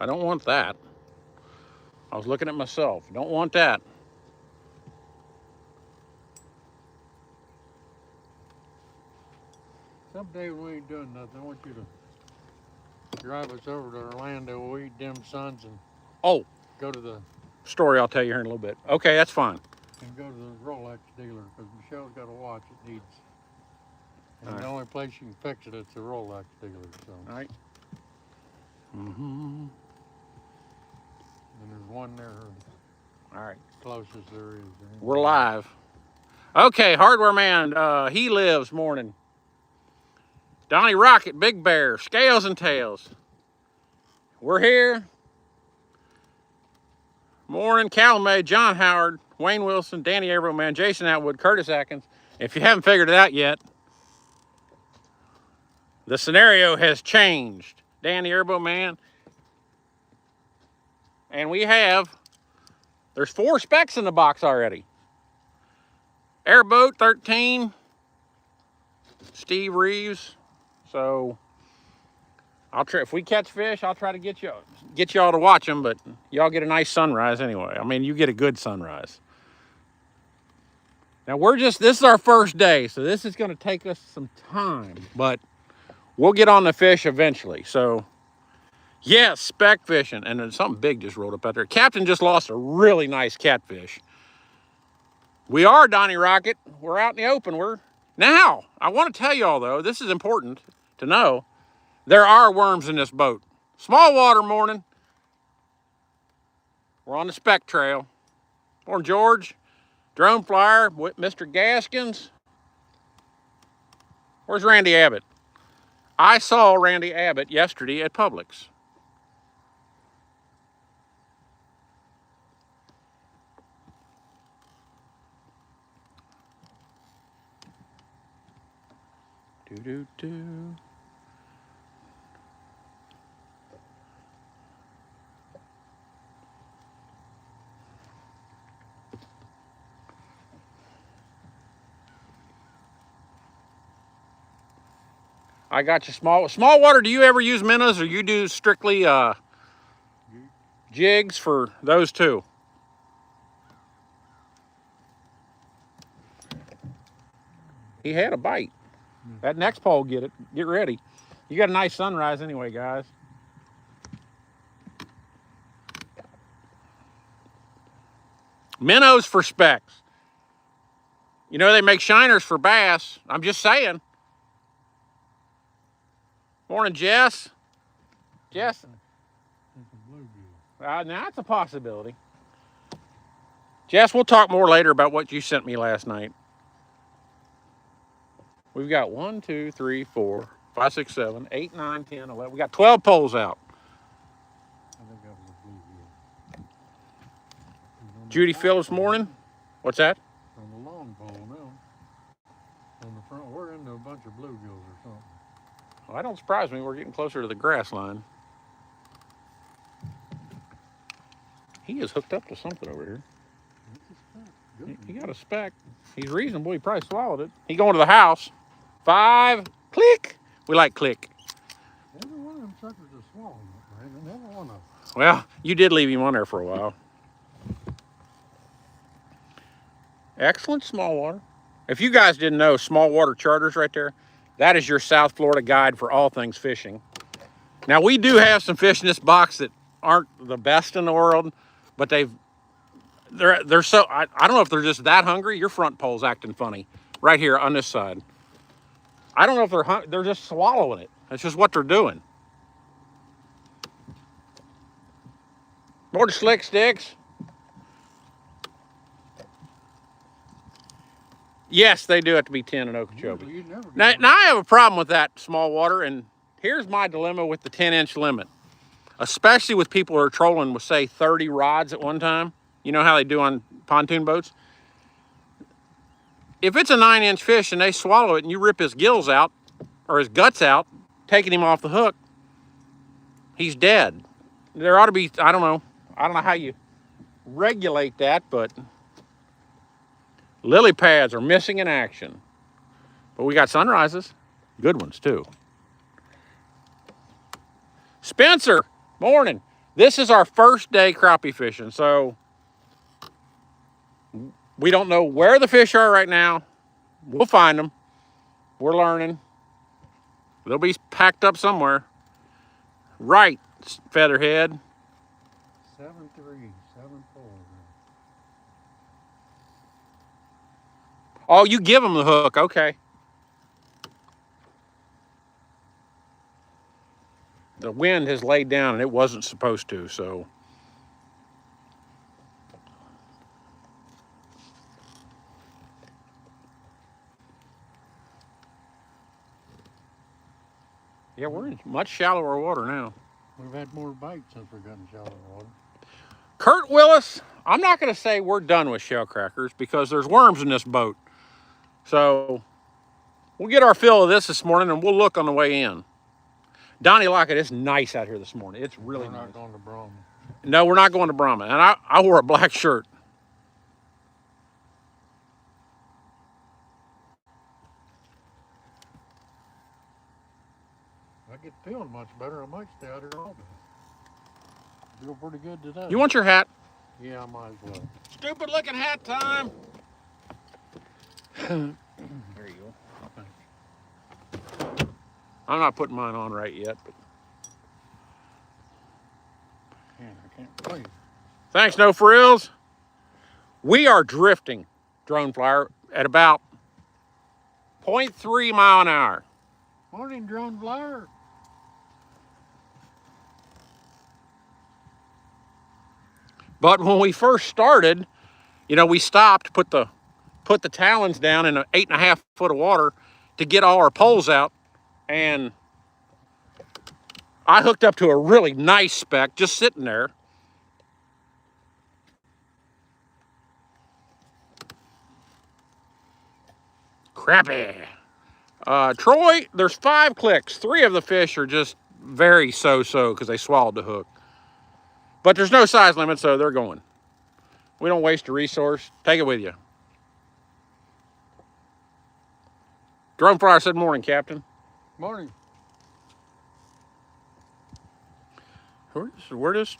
I don't want that. I was looking at myself. Don't want that. Someday when we ain't doing nothing, I want you to drive us over to Orlando. We'll eat dim suns and go to the story I'll tell you here in a little bit. Okay, that's fine. And go to the Rolex dealer because Michelle's got a watch it needs. And the only place you can fix it, it's a Rolex dealer. So. All right. And there's one there. All right. Closest there is. We're live. Okay, hardware man. He lives morning. Donnie Rocket, Big Bear, Scales and Tails. We're here. Morning, Cal May, John Howard, Wayne Wilson, Danny Averman, Jason Atwood, Curtis Atkins. If you haven't figured it out yet, the scenario has changed. Danny Averman. And there's 4 specs in the box already. Airboat 13, Steve Reeves. So I'll try, if we catch fish, I'll try to get y'all to watch them, but y'all get a nice sunrise anyway. I mean, you get a good sunrise. Now this is our first day, so this is gonna take us some time, but we'll get on the fish eventually. So yes, spec fishing, and then something big just rolled up out there. Captain just lost a really nice catfish. We are Donnie Rocket. We're out in the open. Now, I want to tell y'all though, this is important to know, there are worms in this boat. Small water morning. We're on the spec trail. Morning, George. Drone flyer with Mr. Gaskins. Where's Randy Abbott? I saw Randy Abbott yesterday at Publix. Do-do-do. I got you small water. Do you ever use minnows, or you do strictly jigs for those two? He had a bite. That next pole, get ready. You got a nice sunrise anyway, guys. Minnows for specs. You know they make shiners for bass. I'm just saying. Morning, Jess. Jess. Now that's a possibility. Jess, we'll talk more later about what you sent me last night. We've got 1, 2, 3, 4, 5, 6, 7, 8, 9, 10, 11. We got 12 poles out. I think that was a bluegill. Judy Phillips morning. What's that? On the long pole now. On the front, we're into a bunch of bluegills or something. Well, that don't surprise me. We're getting closer to the grass line. He is hooked up to something over here. He got a speck. He's reasonable. He probably swallowed it. He going to the house. 5, click. We like click. Every one of them suckers is swallowing it, right? And every one of them. Well, you did leave him on there for a while. Excellent small water. If you guys didn't know, small water charters right there, that is your South Florida guide for all things fishing. Now, we do have some fish in this box that aren't the best in the world, but they're so, I don't know if they're just that hungry. Your front pole's acting funny right here on this side. I don't know if they're just swallowing it. That's just what they're doing. More slick sticks. Yes, they do have to be 10 in Okeechobee. Now I have a problem with that small water, and here's my dilemma with the 10-inch limit, especially with people who are trolling with, say, 30 rods at one time. You know how they do on pontoon boats? If it's a 9-inch fish and they swallow it and you rip his gills out or his guts out, taking him off the hook, he's dead. There ought to be, I don't know how you regulate that, but lily pads are missing in action. But we got sunrises, good ones too. Spencer, morning. This is our first day crappie fishing, so we don't know where the fish are right now. We'll find them. We're learning. They'll be packed up somewhere. Right, Featherhead. 7-3, 7-4. Oh, you give them the hook. Okay. The wind has laid down and it wasn't supposed to, so. Yeah, we're in much shallower water now. We've had more bites since we've gotten shallow water. Kurt Willis, I'm not going to say we're done with shell crackers because there's worms in this boat. So we'll get our fill of this morning and we'll look on the way in. Donnie Lockett, it's nice out here this morning. It's really nice. We're not going to Brahma. No, we're not going to Brahma. And I wore a black shirt. I get feeling much better. I might stay out here all day. Feel pretty good today. You want your hat? Yeah, I might as well. Stupid looking hat time. There you go. I'm not putting mine on right yet, but. Man, I can't believe it. Thanks, no frills. We are drifting, drone flyer, at about 0.3 mile an hour. Morning, drone flyer. But when we first started, you know, we stopped, put the talons down in 8.5 foot of water to get all our poles out, and I hooked up to a really nice speck just sitting there. Crappie. Troy, there's 5 clicks. 3 of the fish are just very so-so because they swallowed the hook. But there's no size limit, so they're going. We don't waste a resource. Take it with you. Drone flyer said morning, Captain. Morning. We're just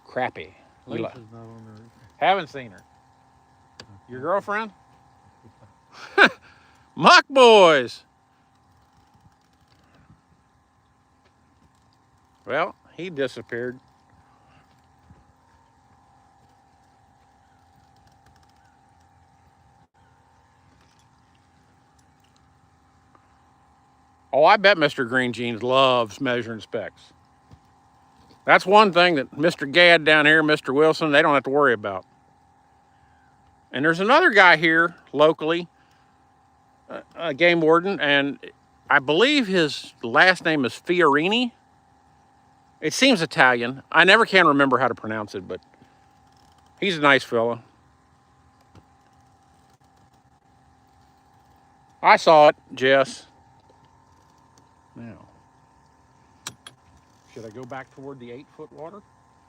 Crappie. Lisa's not on there. Haven't seen her. Your girlfriend? Muck boys. Well, he disappeared. Oh, I bet Mr. Green Jeans loves measuring specks. That's one thing that Mr. Gadd down here, Mr. Wilson, they don't have to worry about. And there's another guy here locally, a game warden, and I believe his last name is Fiorini. It seems Italian. I never can remember how to pronounce it, but he's a nice fella. I saw it, Jess. Now, should I go back toward the 8 foot water?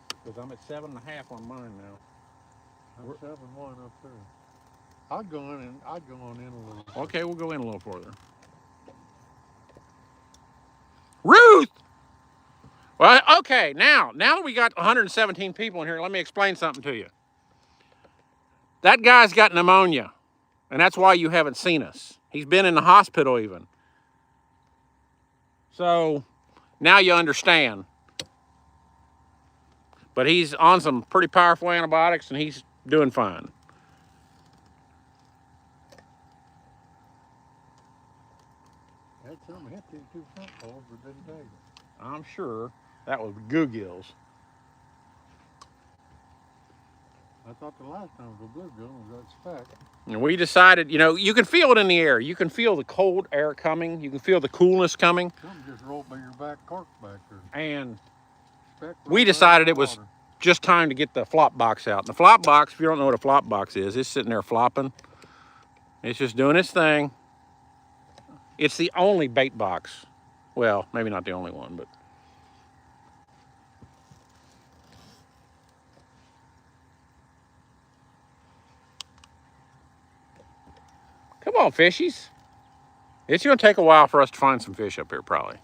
Because I'm at 7.5 on mine now. I'm 7-1 up there. I'd go in a little. Okay, we'll go in a little further. Ruth! Well, okay, now that we got 117 people in here, let me explain something to you. That guy's got pneumonia, and that's why you haven't seen us. He's been in the hospital even. So now you understand. But he's on some pretty powerful antibiotics, and he's doing fine. Had something hit these 2 front poles, but didn't take it. I'm sure that was goo gills. I thought the last time the bluegill was that speck. And we decided, you know, you can feel it in the air. You can feel the cold air coming. You can feel the coolness coming. Something just rolled by your back cork back there. And Speck we rolled decided right it in the was water. just time to get the flop box out. And the flop box, if you don't know what a flop box is, it's sitting there flopping. It's just doing its thing. It's the only bait box. Well, maybe not the only one, but. Come on, fishies. It's going to take a while for us to find some fish up here, probably.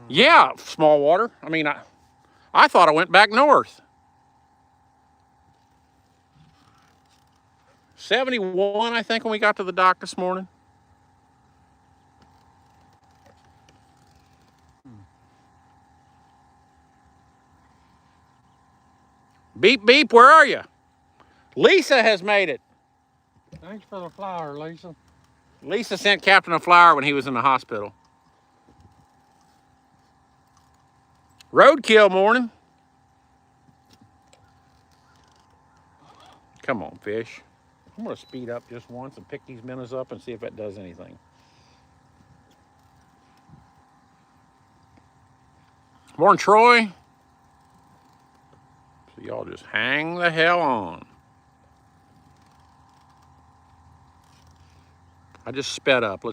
Yeah, small water. I mean, I thought I went back north. 71, I think, when we got to the dock this morning. Beep, beep, where are you? Lisa has made it. Thanks for the flower, Lisa. Lisa sent Captain a flower when he was in the hospital. Roadkill morning. Come on, fish. I'm going to speed up just once and pick these minnows up and see if that does anything. Morning, Troy. So y'all just hang the hell on. I just sped up.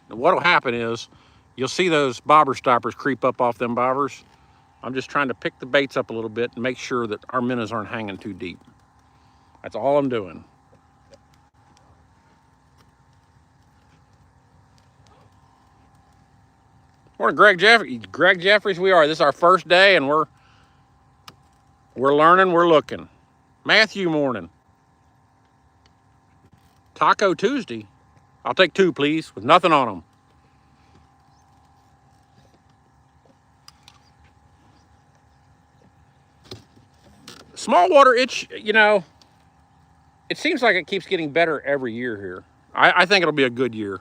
What'll happen is you'll see those bobber stoppers creep up off them bobbers. I'm just trying to pick the baits up a little bit and make sure that our minnows aren't hanging too deep. That's all I'm doing. Morning, Greg Jeffries. Greg Jeffries, we are. This is our first day, and we're learning, we're looking. Matthew, morning. Taco Tuesday. I'll take 2, please, with nothing on them. Small water, it seems like it keeps getting better every year here. I think it'll be a good year.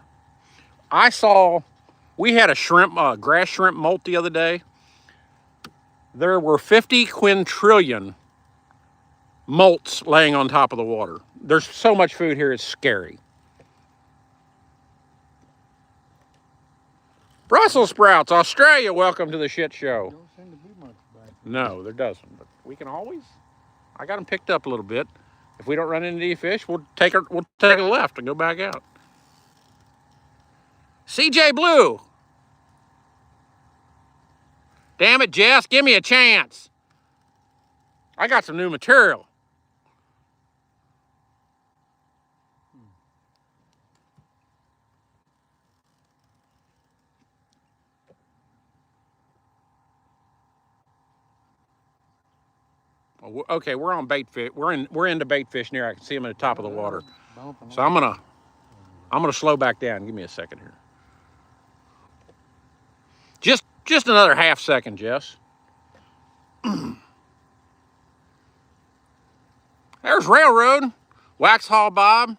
We had a grass shrimp molt the other day. There were 50 quintillion molts laying on top of the water. There's so much food here, it's scary. Brussels sprouts, Australia, welcome to the shit show. Don't seem to be much back. No, there doesn't, but we can always. I got them picked up a little bit. If we don't run into any fish, we'll take a left and go back out. CJ Blue. Damn it, Jess, give me a chance. I got some new material. Okay, we're on bait fish. We're into bait fish near. I can see them at the top of the water. So I'm gonna slow back down. Give me a second here. Just another half second, Jess. There's Railroad, Waxhaw Bob.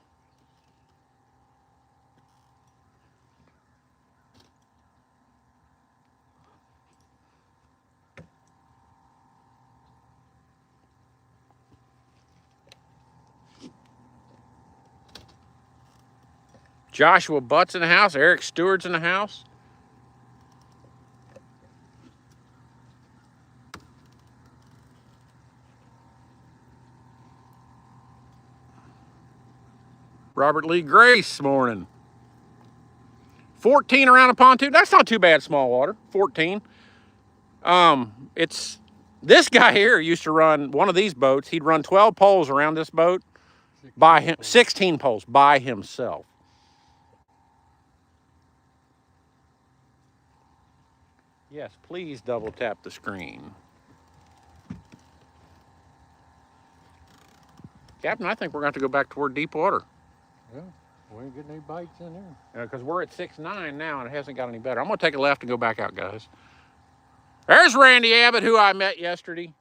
Joshua Butt's in the house. Eric Stewart's in the house. Robert Lee Grace morning. 14 around a pontoon. That's not too bad, small water. 14. It's this guy here used to run one of these boats. He'd run 12 poles around this boat by him, 16 poles by himself. Yes, please double tap the screen. Captain, I think we're going to have to go back toward deep water. Yeah, we ain't getting any bites in here. Because we're at 6'9" now and it hasn't got any better. I'm going to take a left and go back out, guys. There's Randy Abbott, who I met yesterday.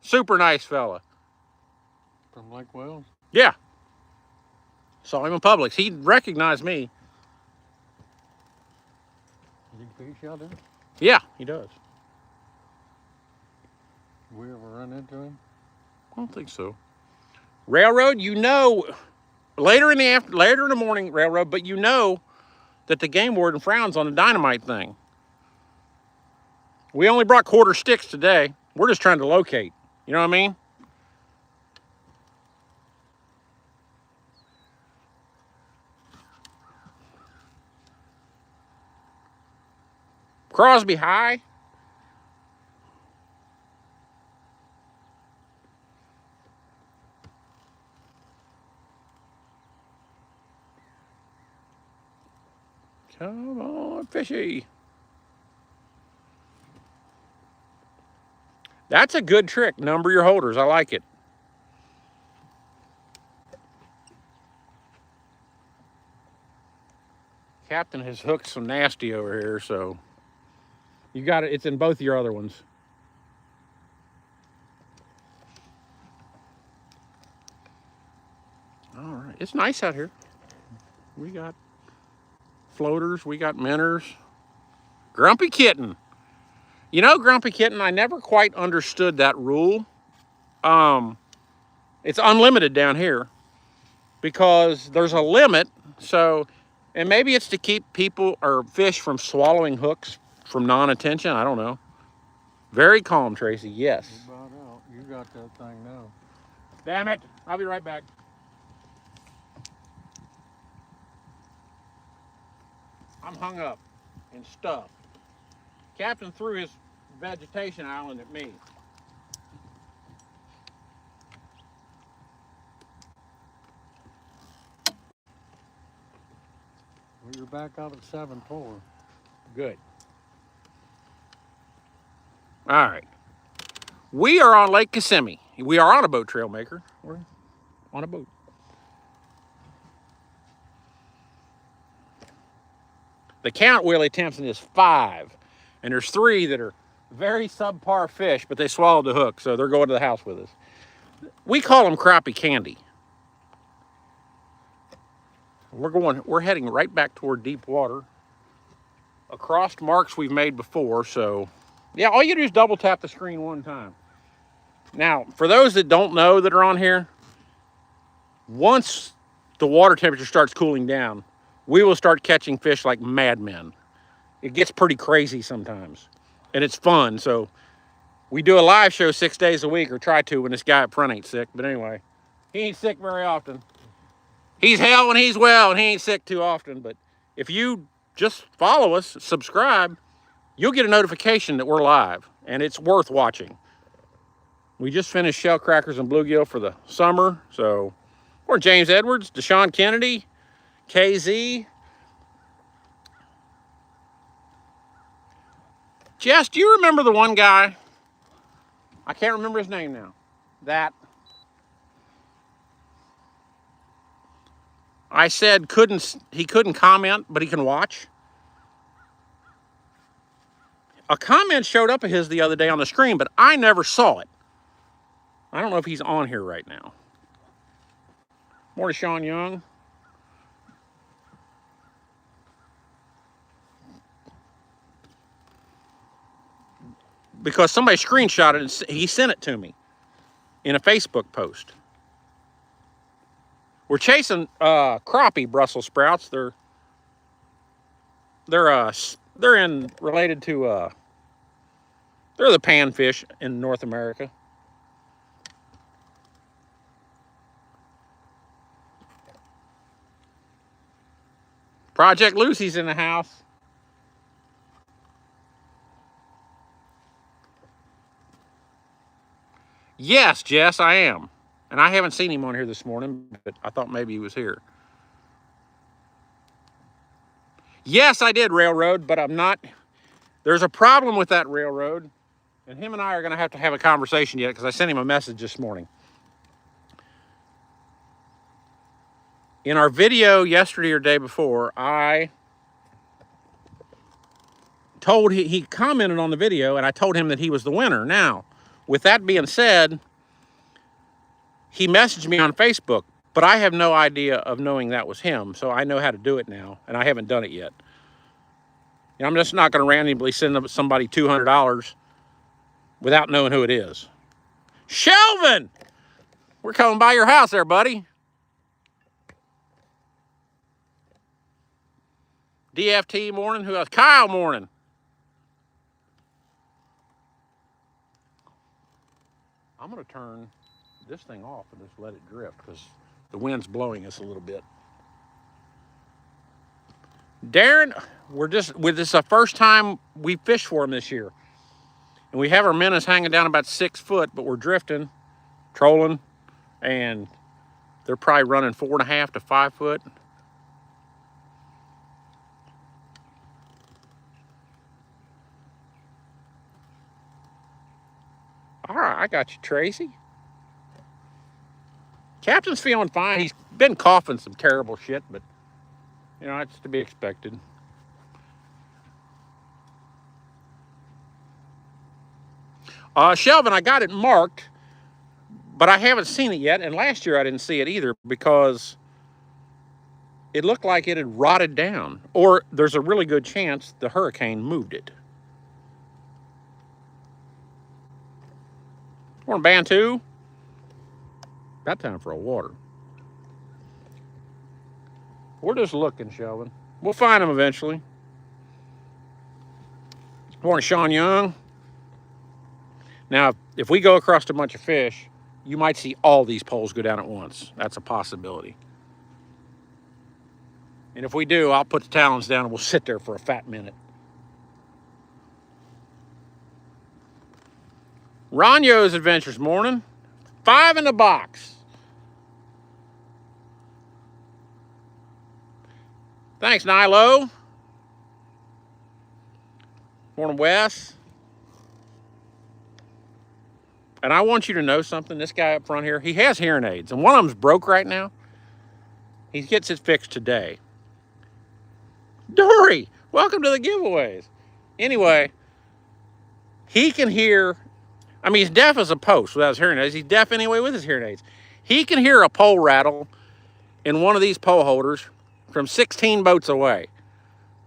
Super nice fella. From Lake Wells? Yeah. Saw him in Publix. He recognized me. Did he fish out there? Yeah, he does. We ever run into him? I don't think so. Railroad, later in the morning, Railroad, but that the game warden frowns on the dynamite thing. We only brought quarter sticks today. We're just trying to locate. You know what I mean? Crosby High. Come on, fishy. That's a good trick. Number your holders. I like it. Captain has hooked some nasty over here, so you got it. It's in both your other ones. All right. It's nice out here. We got floaters. We got minnows. Grumpy Kitten. You know, Grumpy Kitten, I never quite understood that rule. It's unlimited down here because there's a limit. So, and maybe it's to keep people or fish from swallowing hooks from non-attention. I don't know. Very calm, Tracy. Yes. You brought out. You got that thing now. Damn it. I'll be right back. I'm hung up and stuffed. Captain threw his vegetation island at me. Well, you're back out at 7-4. Good. All right. We are on Lake Kissimmee. We are on a boat trail maker. We're on a boat. The count, Willie Timpson, is 5. And there's 3 that are very subpar fish, but they swallowed the hook, so they're going to the house with us. We call them crappie candy. We're heading right back toward deep water. Across marks we've made before, so yeah, all you do is double tap the screen one time. Now, for those that don't know that are on here, once the water temperature starts cooling down, we will start catching fish like madmen. It gets pretty crazy sometimes, and it's fun. So we do a live show 6 days a week, or try to when this guy up front ain't sick. But anyway, he ain't sick very often. He's hell when he's well, and he ain't sick too often. But if you just follow us, subscribe, you'll get a notification that we're live, and it's worth watching. We just finished shell crackers and bluegill for the summer, so we're James Edwards, Deshaun Kennedy, KZ. Jess, do you remember the one guy? I can't remember his name now. That I said he couldn't comment, but he can watch. A comment showed up of his the other day on the screen, but I never saw it. I don't know if he's on here right now. Morning, Sean Young. Because somebody screenshot it and he sent it to me in a Facebook post. We're chasing crappie Brussels sprouts. They're related to they're the panfish in North America. Project Lucy's in the house. Yes, Jess, I am. And I haven't seen him on here this morning, but I thought maybe he was here. Yes, I did, Railroad, but I'm not. There's a problem with that, Railroad. And him and I are going to have a conversation yet because I sent him a message this morning. In our video yesterday or day before, I told he commented on the video, and I told him that he was the winner. Now, with that being said, he messaged me on Facebook, but I have no idea of knowing that was him, so I know how to do it now, and I haven't done it yet. You know, I'm just not going to randomly send somebody $200 without knowing who it is. Shelvin! We're coming by your house there, buddy. DFT morning. Who else? Kyle morning. I'm going to turn this thing off and just let it drift because the wind's blowing us a little bit. Darren, this is the first time we fished for him this year. And we have our minnows hanging down about 6 foot, but we're drifting, trolling, and they're probably running 4.5 to 5 foot. All right, I got you, Tracy. Captain's feeling fine. He's been coughing some terrible shit, but, you know, it's to be expected. Shelvin, I got it marked, but I haven't seen it yet. And last year I didn't see it either because it looked like it had rotted down. Or there's a really good chance the hurricane moved it. Morning, Bantu. About time for a water. We're just looking, Shelvin. We'll find them eventually. Morning, Sean Young. Now, if we go across a bunch of fish, you might see all these poles go down at once. That's a possibility. And if we do, I'll put the talons down and we'll sit there for a fat minute. Ronyo's Adventures morning. 5 in the box. Thanks, Nilo. Morning, Wes. And I want you to know something. This guy up front here, he has hearing aids. And one of them's broke right now. He gets it fixed today. Dory, welcome to the giveaways. Anyway, he can hear. I mean, he's deaf as a post without his hearing aids. He's deaf anyway with his hearing aids. He can hear a pole rattle in one of these pole holders from 16 boats away.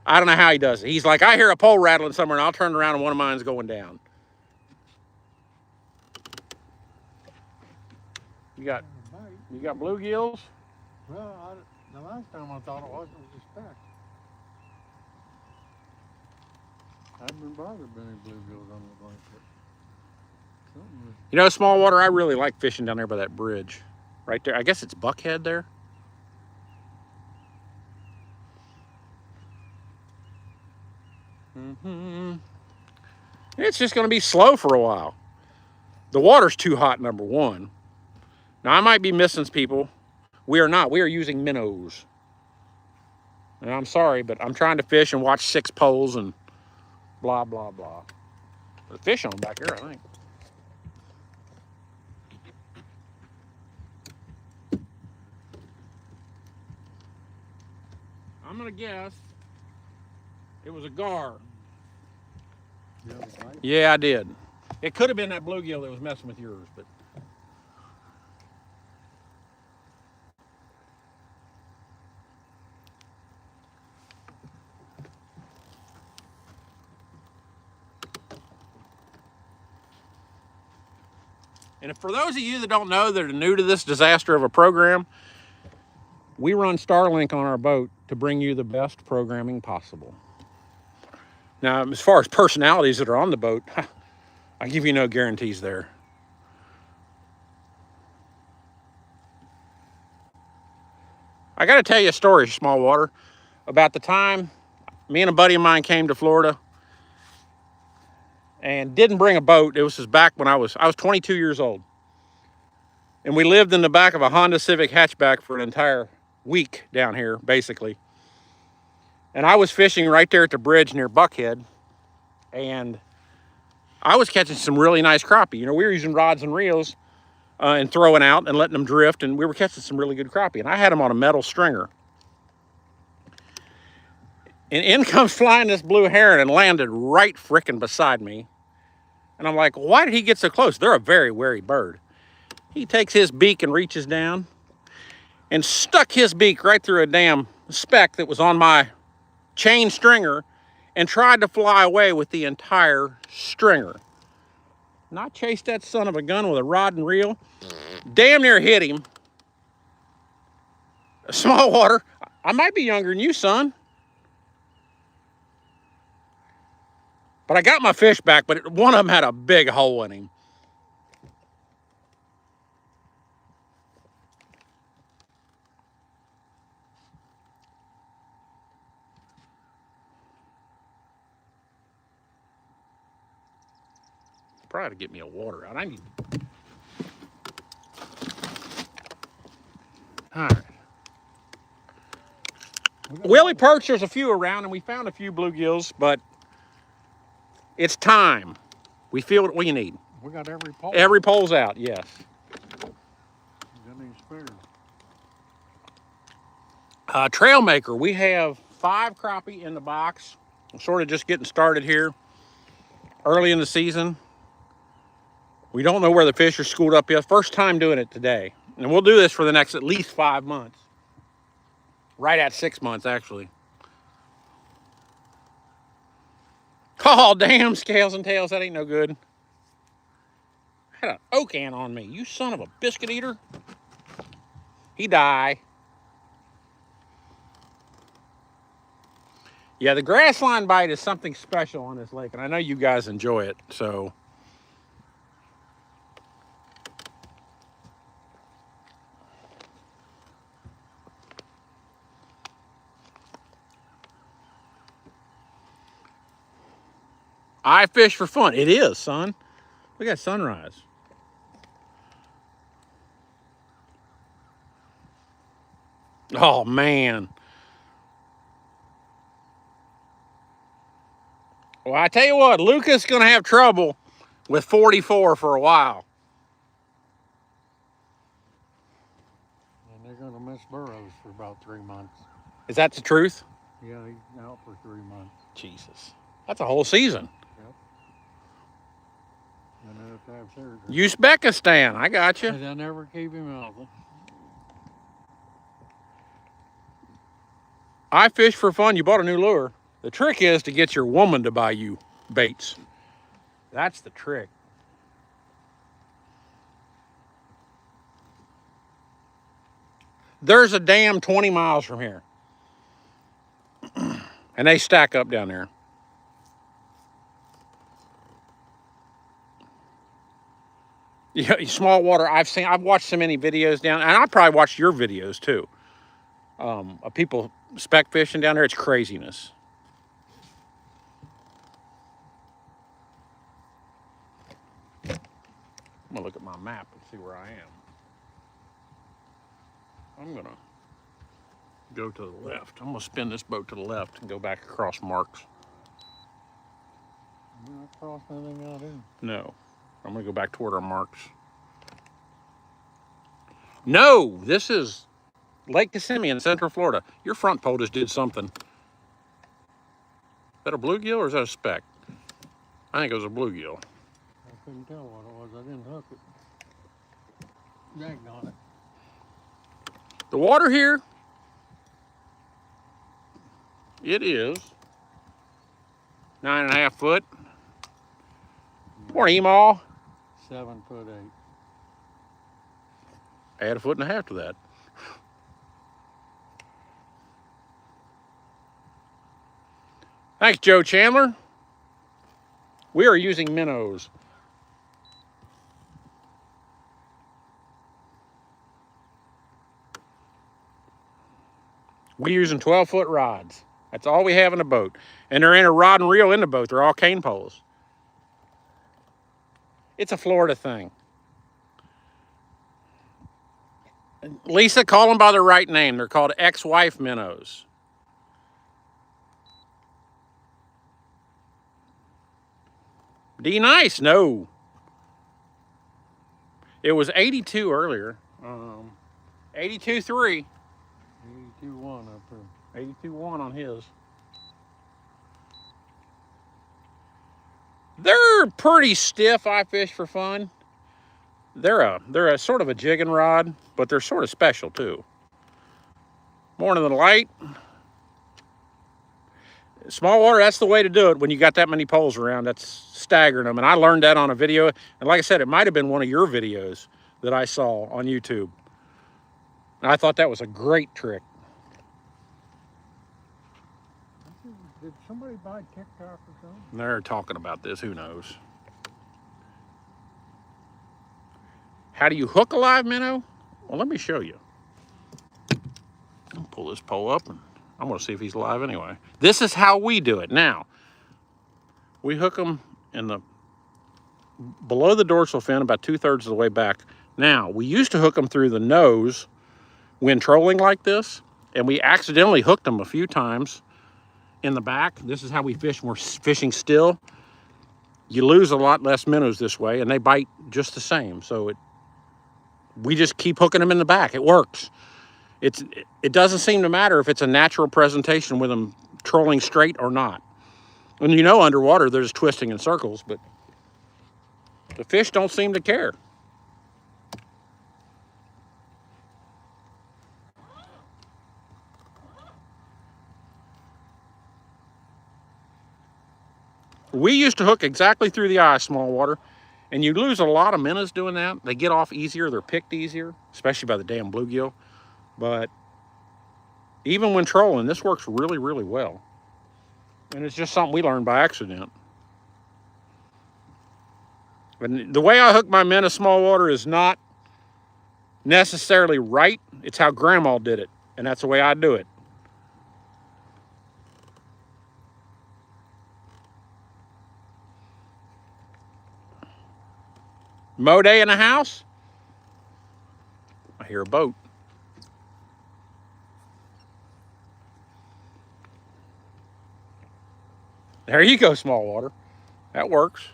I don't know how he does it. He's like, I hear a pole rattling somewhere, and I'll turn around and one of mine's going down. You got bluegills? Well, the last time I thought it was a speck. I haven't been bothered by any bluegills on the blanket. You know, small water, I really like fishing down there by that bridge. Right there. I guess it's Buckhead there. It's just going to be slow for a while. The water's too hot, number one. Now, I might be missing people. We are not. We are using minnows. And I'm sorry, but I'm trying to fish and watch 6 poles and blah, blah, blah. There's fish on back here, I think. I'm going to guess it was a gar. Yeah, I did. It could have been that bluegill that was messing with yours, but. And for those of you that don't know, that are new to this disaster of a program, we run Starlink on our boat to bring you the best programming possible. Now, as far as personalities that are on the boat, I give you no guarantees there. I got to tell you a story, small water, about the time me and a buddy of mine came to Florida and didn't bring a boat. It was just back when I was 22 years old. And we lived in the back of a Honda Civic hatchback for an entire week down here, basically. And I was fishing right there at the bridge near Buckhead. And I was catching some really nice crappie. You know, we were using rods and reels and throwing out and letting them drift. And we were catching some really good crappie. And I had them on a metal stringer. And in comes flying this blue heron and landed right frickin' beside me. And I'm like, why did he get so close? They're a very wary bird. He takes his beak and reaches down and stuck his beak right through a damn speck that was on my chain stringer and tried to fly away with the entire stringer. And I chased that son of a gun with a rod and reel. Damn near hit him. Small water. I might be younger than you, son. But I got my fish back, but one of them had a big hole in him. Probably to get me a water out. I need. All right. Willie perch, there's a few around, and we found a few bluegills, but it's time. We feel what we need. We got every pole. Every pole's out, yes. Got any spares? Trail maker, we have 5 crappie in the box. I'm sort of just getting started here early in the season. We don't know where the fish are schooled up yet. First time doing it today. And we'll do this for the next at least 5 months. Right at 6 months, actually. Oh, damn, scales and tails. That ain't no good. I had an oak ant on me. You son of a biscuit eater. He die. Yeah, the grass line bite is something special on this lake, and I know you guys enjoy it, so. I fish for fun. It is, son. Look at sunrise. Oh, man. Well, I tell you what, Lucas is going to have trouble with 44 for a while. And they're going to miss burrows for about 3 months. Is that the truth? Yeah, he's out for 3 months. Jesus. That's a whole season. Yep. And they have to have surgery. Uzbekistan, I got you. And I never keep him healthy. I fish for fun. You bought a new lure. The trick is to get your woman to buy you baits. That's the trick. There's a dam 20 miles from here. And they stack up down there. Yeah, small water. I've watched so many videos down, and I probably watched your videos too. Of people speck fishing down there. It's craziness. I'm gonna look at my map and see where I am. I'm gonna go to the left. I'm gonna spin this boat to the left and go back across Marks. You're not crossing anything out in. No, I'm gonna go back toward our Marks. No, this is Lake Kissimmee in Central Florida. Your front pole just did something. Is that a bluegill or is that a speck? I think it was a bluegill. I couldn't tell what it was. I didn't hook it. Daggone it. The water here, it is 9.5 foot. Morning, Emaw. 7'8". Add 1.5 foot to that. Thanks, Joe Chandler. We are using minnows. We're using 12-foot rods. That's all we have in the boat. And they're in a rod and reel in the boat. They're all cane poles. It's a Florida thing. Lisa, call them by their right name. They're called ex-wife minnows. D nice, no. It was 82 earlier. 82.3. 82.1 up there. 82.1 on his. They're pretty stiff. I fish for fun. They're a sort of a jigging rod, but they're sort of special too. Morning of the light. Small water, that's the way to do it when you got that many poles around. That's staggering them. And I learned that on a video. And like I said, it might have been one of your videos that I saw on YouTube. And I thought that was a great trick. Did somebody buy TikTok or something? They're talking about this. Who knows? How do you hook a live minnow? Well, let me show you. I'll pull this pole up, and I'm going to see if he's live anyway. This is how we do it. Now, we hook them in the below the dorsal fin, about 2/3 of the way back. Now, we used to hook them through the nose when trolling like this, and we accidentally hooked them a few times in the back. This is how we fish when we're fishing still. you lose a lot less minnows this way, and they bite just the same. So we just keep hooking them in the back. It works. It doesn't seem to matter if it's a natural presentation with them trolling straight or not. And you know, underwater, they're just twisting in circles, but the fish don't seem to care. We used to hook exactly through the eye, small water, and you lose a lot of minnows doing that. They get off easier, they're picked easier, especially by the damn bluegill. But even when trolling, this works really, really well. And it's just something we learned by accident. And the way I hook my minnow small water is not necessarily right. It's how Grandma did it, and that's the way I do it. Mow day in the house. I hear a boat. There you go, small water. That works.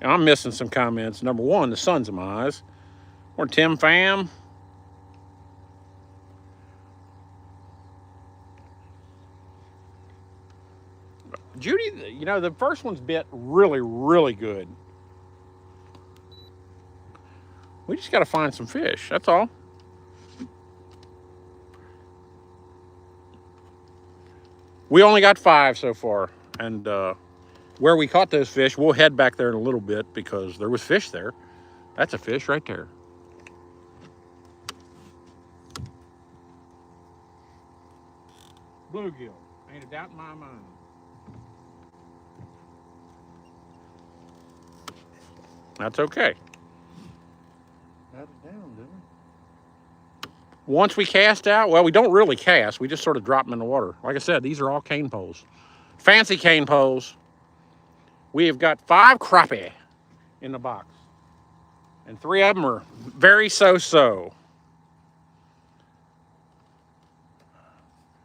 And I'm missing some comments. Number one, the sun's in my eyes. Or Tim Pham. Judy, you know, the first one's bit really, really good. We just got to find some fish. That's all. We only got 5 so far. And where we caught those fish, we'll head back there in a little bit because there was fish there. That's a fish right there. Bluegill. Ain't a doubt in my mind. That's okay. Got it down, didn't we? Once we cast out, well, we don't really cast. We just sort of drop them in the water. Like I said, these are all cane poles. Fancy cane poles. We have got 5 crappie in the box. And 3 of them are very so-so.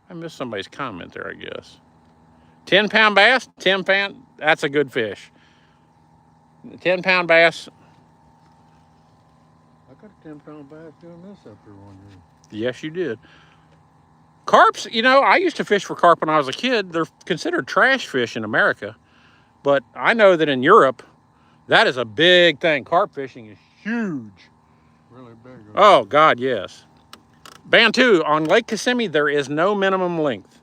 I missed somebody's comment there, I guess. 10-pound bass, 10-pound, that's a good fish. 10-pound bass. I got a 10-pound bass doing this up here one year. Yes, you did. Carps, you know, I used to fish for carp when I was a kid. They're considered trash fish in America. But I know that in Europe, that is a big thing. Carp fishing is huge. Really big. Oh, God, yes. Bantu, on Lake Kissimmee, there is no minimum length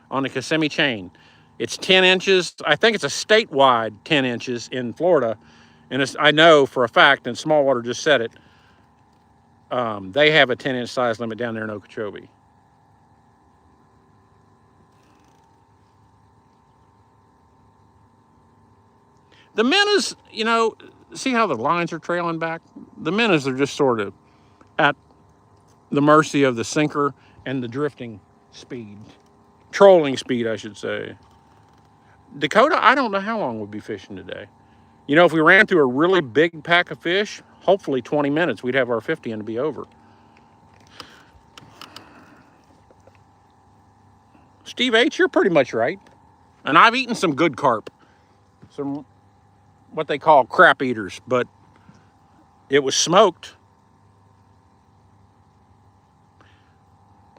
on the Kissimmee chain. It's 10 inches. I think it's a statewide 10 inches in Florida. And I know for a fact, and Smallwater just said it, they have a 10-inch size limit down there in Okeechobee. The minnows, you know, see how the lines are trailing back? The minnows are just sort of at the mercy of the sinker and the drifting speed. Trolling speed, I should say. Dakota, I don't know how long we'll be fishing today. You know, if we ran through a really big pack of fish, hopefully 20 minutes, we'd have our 50 and it'd be over. Steve H., you're pretty much right. And I've eaten some good carp. Some what they call crap eaters, but it was smoked.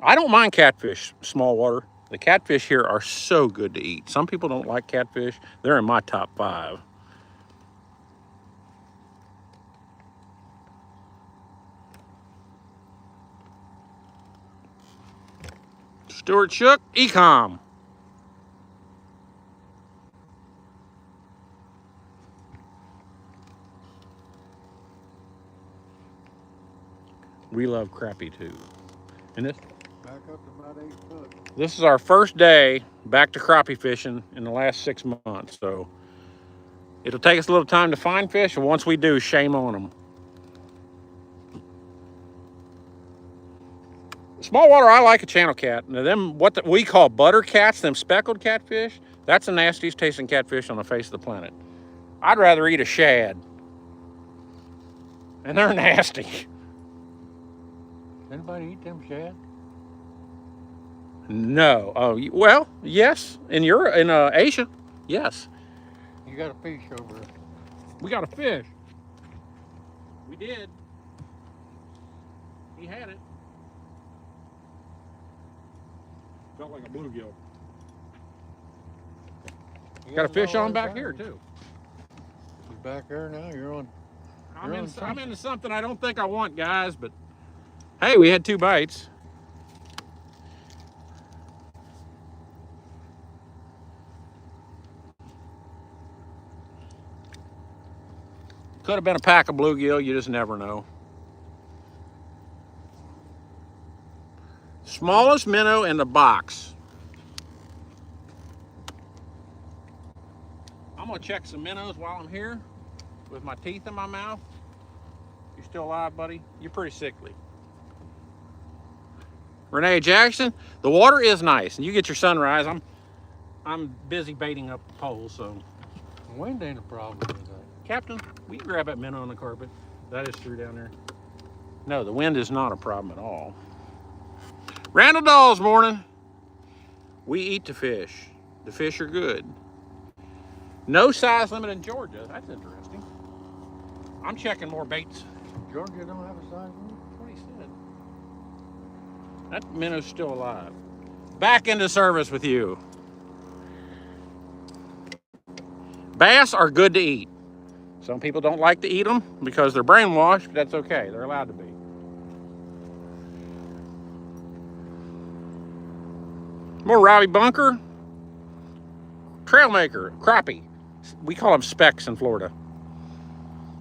I don't mind catfish, small water. The catfish here are so good to eat. Some people don't like catfish. They're in my top 5. Stuart Shook, Ecom. We love crappie too. And this Back up to about 8 foot. This is our first day back to crappie fishing in the last 6 months. So it'll take us a little time to find fish, and once we do, shame on them. Small water, I like a channel cat. Now them, what we call butter cats, them speckled catfish, that's the nastiest tasting catfish on the face of the planet. I'd rather eat a shad. And they're nasty. Anybody eat them shad? No. Oh, well, yes. In Asia, yes. You got a fish over there. We got a fish. We did. He had it. Felt like a bluegill. Got a fish on back here too. He's back there now. You're on. I'm into something I don't think I want, guys, but hey, we had 2 bites. Could have been a pack of bluegill, you just never know. Smallest minnow in the box. I'm gonna check some minnows while I'm here with my teeth in my mouth. You still alive, buddy? You're pretty sickly. Renee Jackson, the water is nice, and you get your sunrise. I'm busy baiting up the pole, so. The wind ain't a problem with that. Captain, we can grab that minnow on the carpet. That is true down there. No, the wind is not a problem at all. Randall Dawes morning. We eat the fish. The fish are good. No size limit in Georgia. That's interesting. I'm checking more baits. Georgia don't have a size limit? That's what he said. That minnow's still alive. Back into service with you. Bass are good to eat. Some people don't like to eat them because they're brainwashed, but that's okay. They're allowed to be. More Robbie Bunker. Trailmaker, crappie. We call them specks in Florida.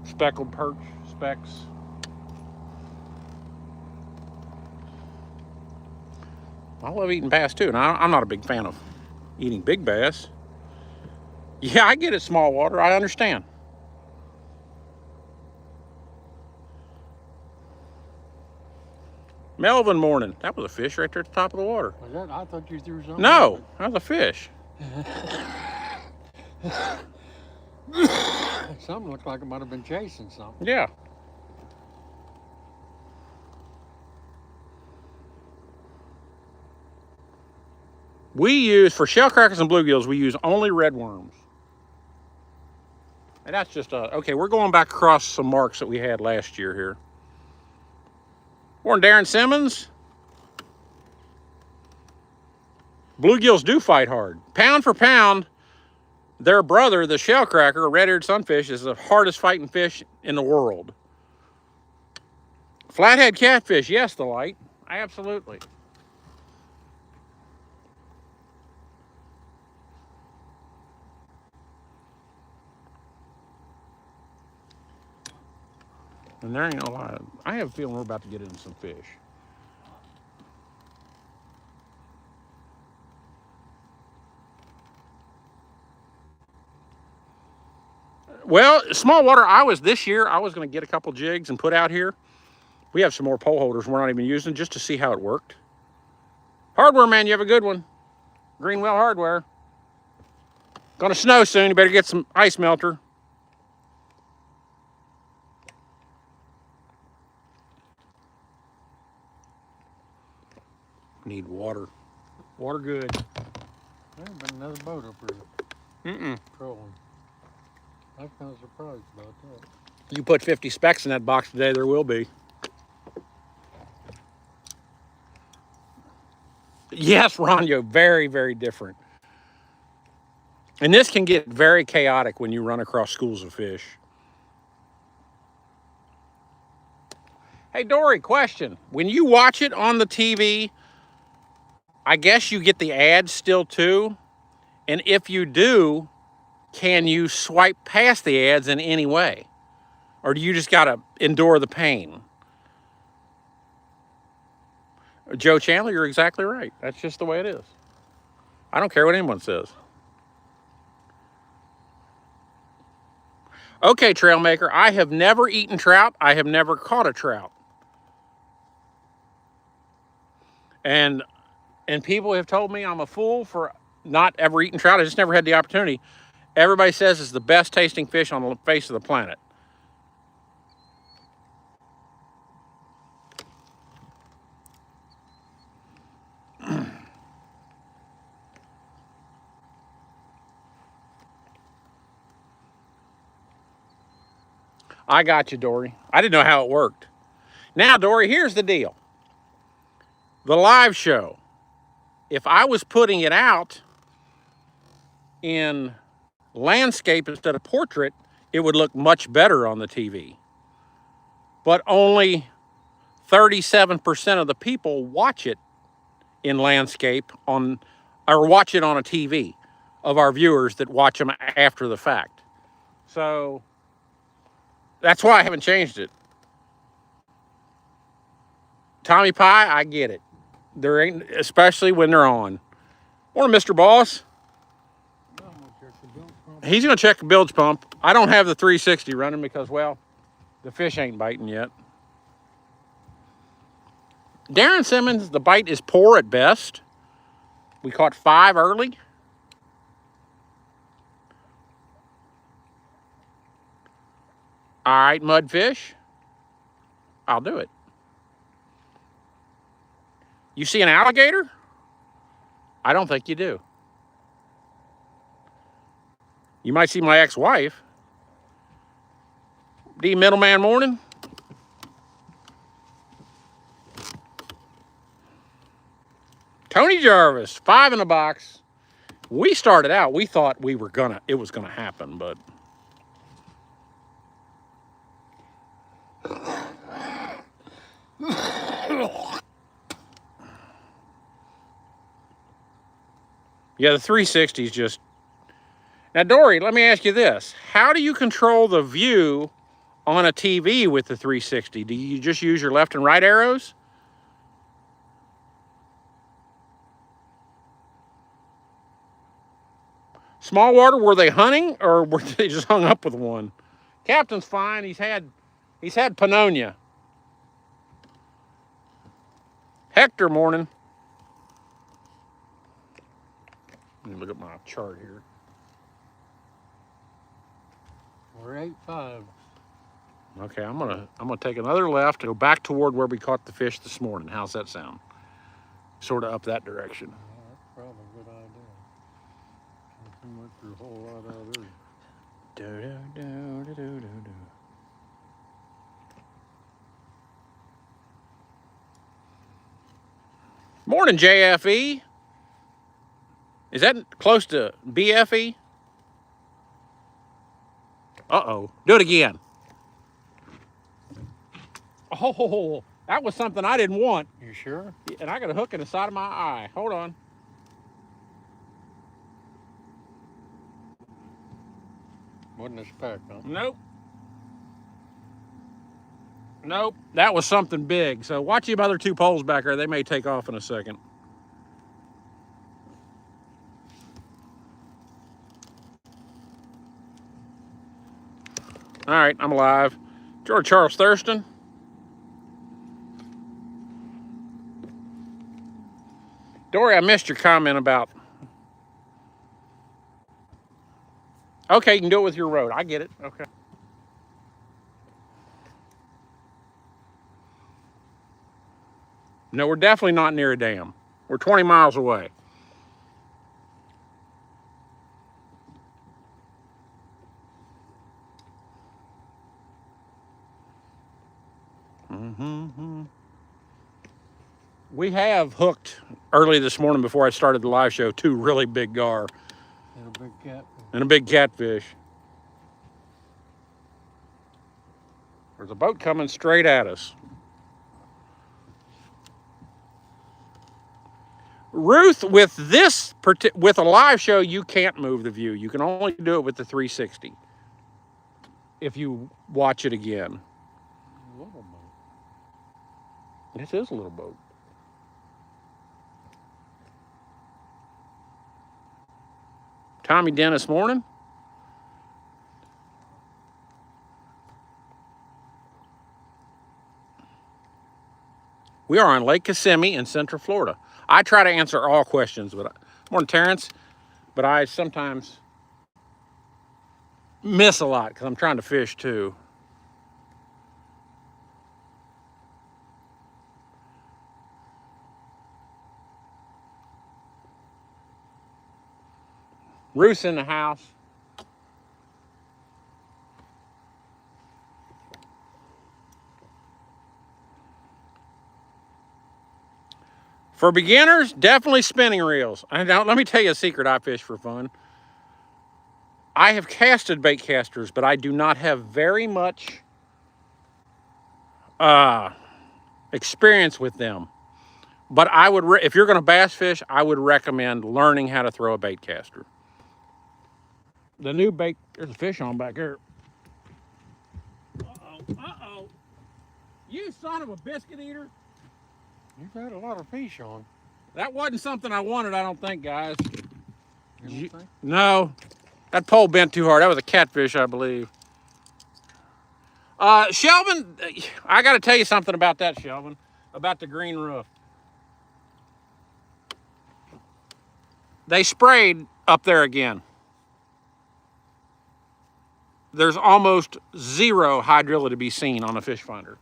Speckled perch, specks. I love eating bass too, and I'm not a big fan of eating big bass. Yeah, I get it, small water. I understand. Melvin morning. That was a fish right there at the top of the water. Was that? I thought you threw something. No, that was a fish. Something looked like it might have been chasing something. Yeah. We use, for shell crackers and bluegills, we use only red worms. And that's just, okay, we're going back across some marks that we had last year here. Morning, Darren Simmons. Bluegills do fight hard. Pound for pound, their brother, the shellcracker, a red-eared sunfish, is the hardest fighting fish in the world. Flathead catfish, yes, the light. Absolutely. And there ain't no lie. I have a feeling we're about to get into some fish. Well, small water, this year, I was going to get a couple jigs and put out here. We have some more pole holders we're not even using just to see how it worked. Hardware man, you have a good one. Greenwell Hardware. Gonna snow soon, you better get some ice melter. Need water. Water good. There's been another boat up here trolling. I'm kind of surprised about that. You put 50 specks in that box today, there will be. Yes, Ronyo, very, very different. And this can get very chaotic when you run across schools of fish. Hey, Dory, question. When you watch it on the TV, I guess you get the ads still too. And if you do, can you swipe past the ads in any way? Or do you just got to endure the pain? Joe Chandler, you're exactly right. That's just the way it is. I don't care what anyone says. Okay, Trailmaker, I have never eaten trout. I have never caught a trout. And people have told me I'm a fool for not ever eating trout. I just never had the opportunity. Everybody says it's the best tasting fish on the face of the planet. I got you, Dory. I didn't know how it worked. Now, Dory, here's the deal. The live show, if I was putting it out in landscape instead of portrait, it would look much better on the TV. But only 37% of the people watch it in landscape or watch it on a TV of our viewers that watch them after the fact. So that's why I haven't changed it. Tommy Pie, I get it. There ain't, especially when they're on. Morning, Mr. Boss. He's going to check the bilge pump. I don't have the 360 running because, well, the fish ain't biting yet. Darren Simmons, the bite is poor at best. We caught 5 early. All right, mudfish. I'll do it. You see an alligator? I don't think you do. You might see my ex-wife. D Middleman morning. Tony Jarvis, 5 in the box. We started out, we thought it was gonna happen, but yeah, the 360 is just. Now, Dory, let me ask you this. How do you control the view on a TV with the 360? Do you just use your left and right arrows? Small water, were they hunting or were they just hung up with one? Captain's fine. He's had pneumonia. Hector morning. Let me look at my chart here. We're 8-5. Okay, I'm gonna take another left and go back toward where we caught the fish this morning. How's that sound? Sort of up that direction. Yeah, that's probably a good idea. We went through a whole lot of others. Morning, JFE. Is that close to BFE? Uh-oh. Do it again. Oh, that was something I didn't want. You sure? And I got a hook in the side of my eye. Hold on. Wasn't a speck, huh? Nope. Nope. That was something big. So watch them other 2 poles back there. They may take off in a second. All right, I'm alive. George Charles Thurston. Dory, I missed your comment about. Okay, you can do it with your road. I get it. Okay. No, we're definitely not near a dam. We're 20 miles away. We have hooked early this morning before I started the live show 2 really big gar. And a big catfish. And a big catfish. There's a boat coming straight at us. Ruth, with a live show, you can't move the view. You can only do it with the 360. If you watch it again. A little boat. This is a little boat. Tommy Dennis morning. We are on Lake Kissimmee in Central Florida. I try to answer all questions, but morning, Terrence. But I sometimes miss a lot because I'm trying to fish too. Ruth's in the house. For beginners, definitely spinning reels. And now, let me tell you a secret I fish for fun. I have casted bait casters, but I do not have very much experience with them. But I would, if you're going to bass fish, I would recommend learning how to throw a bait caster. The new bait, there's a fish on back here. Uh-oh. You son of a biscuit eater. You've had a lot of fish on. That wasn't something I wanted, I don't think, guys. You don't think? No. That pole bent too hard. That was a catfish, I believe. Shelvin, I got to tell you something about that, Shelvin, about the green roof. They sprayed up there again. There's almost zero hydrilla to be seen on a fish finder.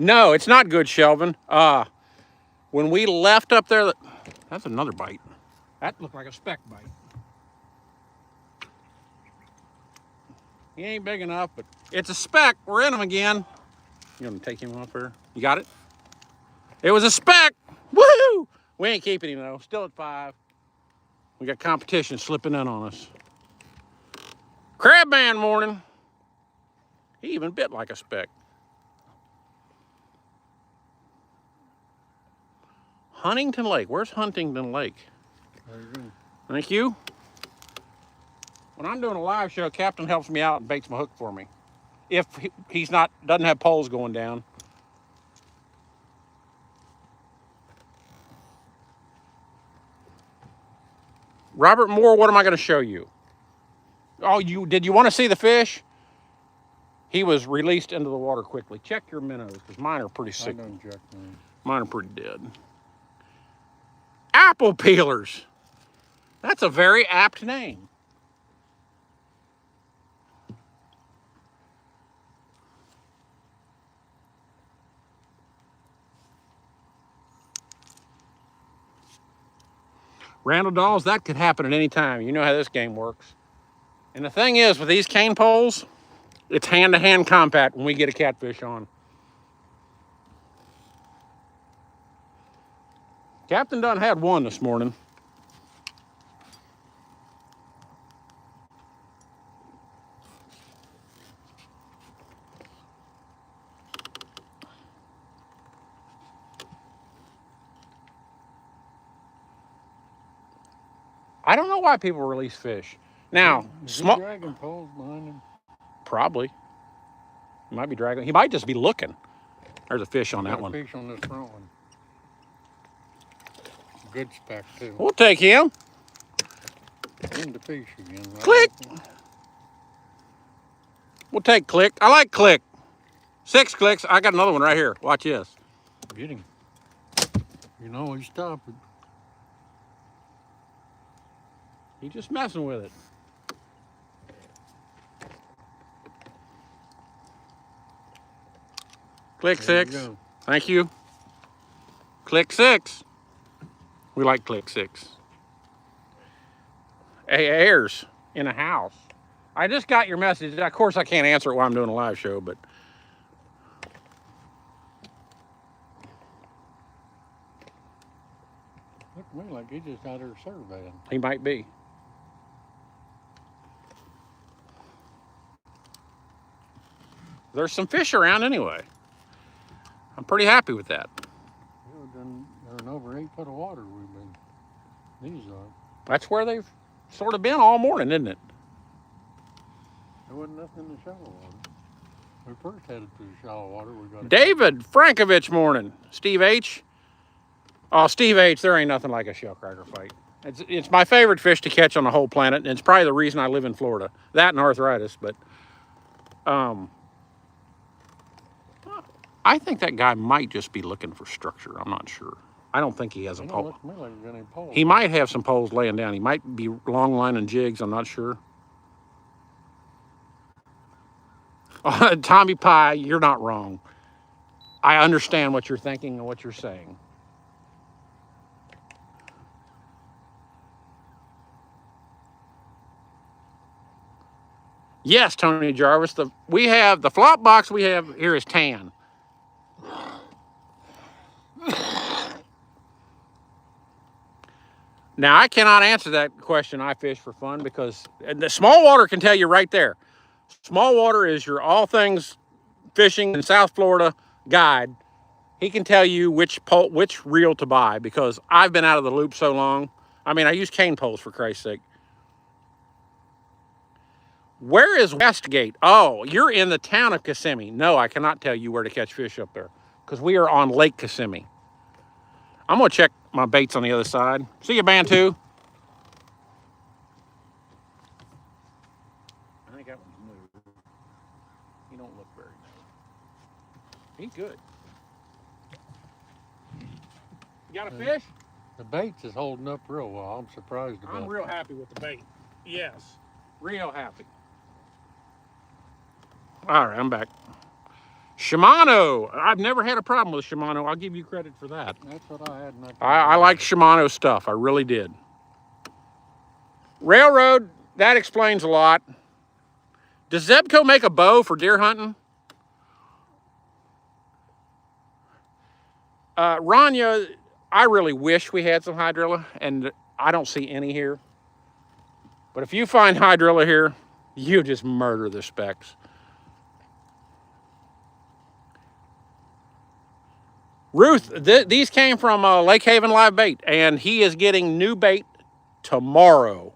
No, it's not good, Shelvin. When we left up there, that's another bite. That looked like a speck bite. He ain't big enough, but it's a speck. We're in him again. You want to take him off there? You got it? It was a speck. Woohoo! We ain't keeping him, though. Still at 5. We got competition slipping in on us. Crab man morning. He even bit like a speck. Huntington Lake. Where's Huntington Lake? There you go. Thank you. When I'm doing a live show, Captain helps me out and baits my hook for me. If he's not, doesn't have poles going down. Robert Moore, what am I going to show you? Oh, did you want to see the fish? He was released into the water quickly. Check your minnows, because mine are pretty sick. I done checked mine. Mine are pretty dead. Apple peelers. That's a very apt name. Randall Dolls, that could happen at any time. You know how this game works. And the thing is, with these cane poles, it's hand-to-hand combat when we get a catfish on. Captain done had one this morning. I don't know why people release fish. Now, small dragging poles behind him. Probably. He might be dragging. He might just be looking. There's a fish on that one. Fish on this front one. Good speck too. We'll take him. Into fish again. Click. We'll take Click. I like Click. 6 clicks. I got another one right here. Watch this. Get him. You know he's stopping. He's just messing with it. Click 6. Thank you. Click 6. We like Click 6. Hey, airs in a house. I just got your message. Of course, I can't answer it while I'm doing a live show, but look to me like he's just out there surveying. He might be. There's some fish around anyway. I'm pretty happy with that. They're in over 8 foot of water we've been. These are. That's where they've sort of been all morning, isn't it? There wasn't nothing in the shallow water. We first headed to the shallow water. We got David Frankovich morning. Steve H. Oh, Steve H. There ain't nothing like a shellcracker fight. It's my favorite fish to catch on the whole planet, and it's probably the reason I live in Florida. That and arthritis, but I think that guy might just be looking for structure. I'm not sure. I don't think he has a He don't pole. look to me like he's got any poles. He might have some poles laying down. He might be long lining jigs. I'm not sure. Tommy Pie, you're not wrong. I understand what you're thinking and what you're saying. Yes, Tony Jarvis. We have the flop box we have here is tan. Now, I cannot answer that question. I fish for fun because the small water can tell you right there. Small water is your all things fishing in South Florida guide. He can tell you which reel to buy because I've been out of the loop so long. I mean, I use cane poles for Christ's sake. Where is Westgate? Oh, you're in the town of Kissimmee. No, I cannot tell you where to catch fish up there because we are on Lake Kissimmee. I'm going to check my baits on the other side. See you, Bantu. I think that one's new. He don't look very new. He's good. You got a fish? The baits is holding up real well. I'm surprised about it. I'm real happy with the bait. Yes, real happy. All right, I'm back. Shimano. I've never had a problem with Shimano. I'll give you credit for that. That's what I had. I like Shimano stuff. I really did. Railroad, that explains a lot. Does Zebco make a bow for deer hunting? Rania, I really wish we had some hydrilla, and I don't see any here. But if you find hydrilla here, you just murder the specs. Ruth, these came from Lake Haven Live Bait, and he is getting new bait tomorrow.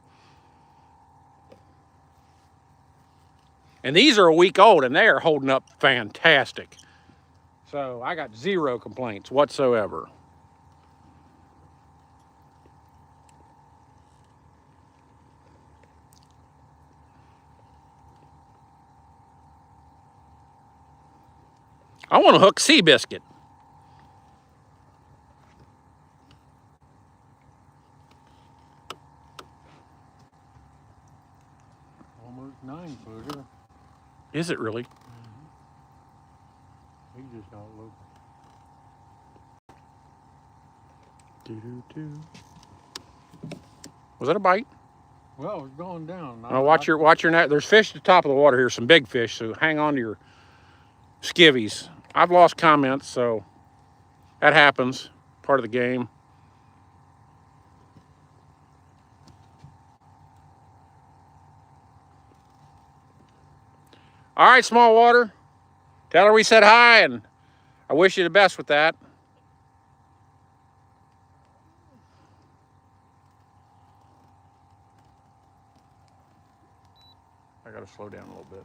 And these are a week old, and they are holding up fantastic. So I got zero complaints whatsoever. I want to hook Seabiscuit. Almost 9-footer. Is it really? He just don't look. Was that a bite? Well, it's going down. Watch your net. There's fish at the top of the water here, some big fish, so hang on to your skivvies. I've lost comments, so that happens. Part of the game. All right, small water. Tell her we said hi, and I wish you the best with that. I gotta slow down a little bit.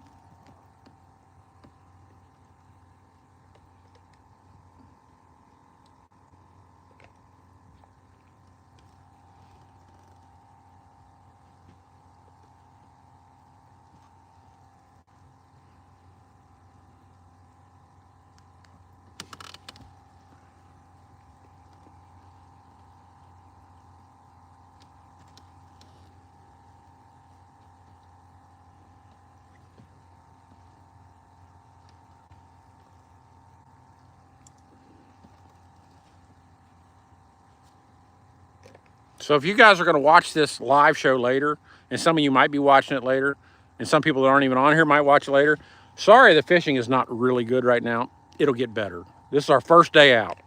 So if you guys are going to watch this live show later, and some of you might be watching it later, and some people that aren't even on here might watch it later, sorry the fishing is not really good right now. It'll get better. This is our first day out.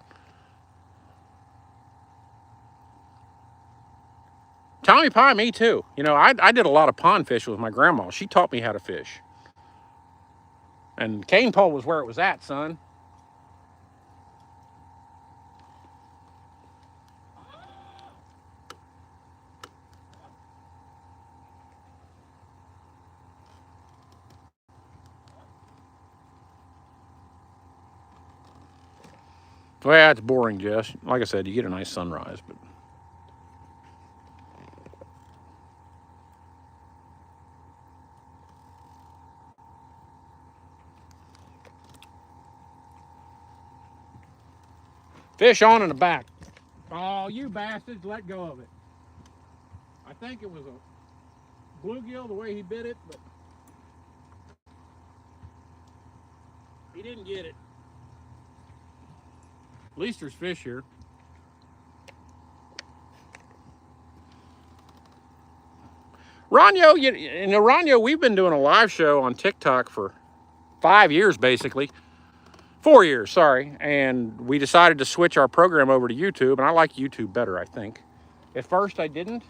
Tommy Pie, me too. You know, I did a lot of pond fishing with my grandma. She taught me how to fish. And cane pole was where it was at, son. Well, it's boring, Jess. Like I said, you get a nice sunrise, but... Fish on in the back. Oh, you bastards, let go of it. I think it was a bluegill the way he bit it, but he didn't get it. At least there's fish here. Ronyo, Ronyo, we've been doing a live show on TikTok for 5 years, basically. 4 years, sorry. And we decided to switch our program over to YouTube, and I like YouTube better, I think. At first, I didn't.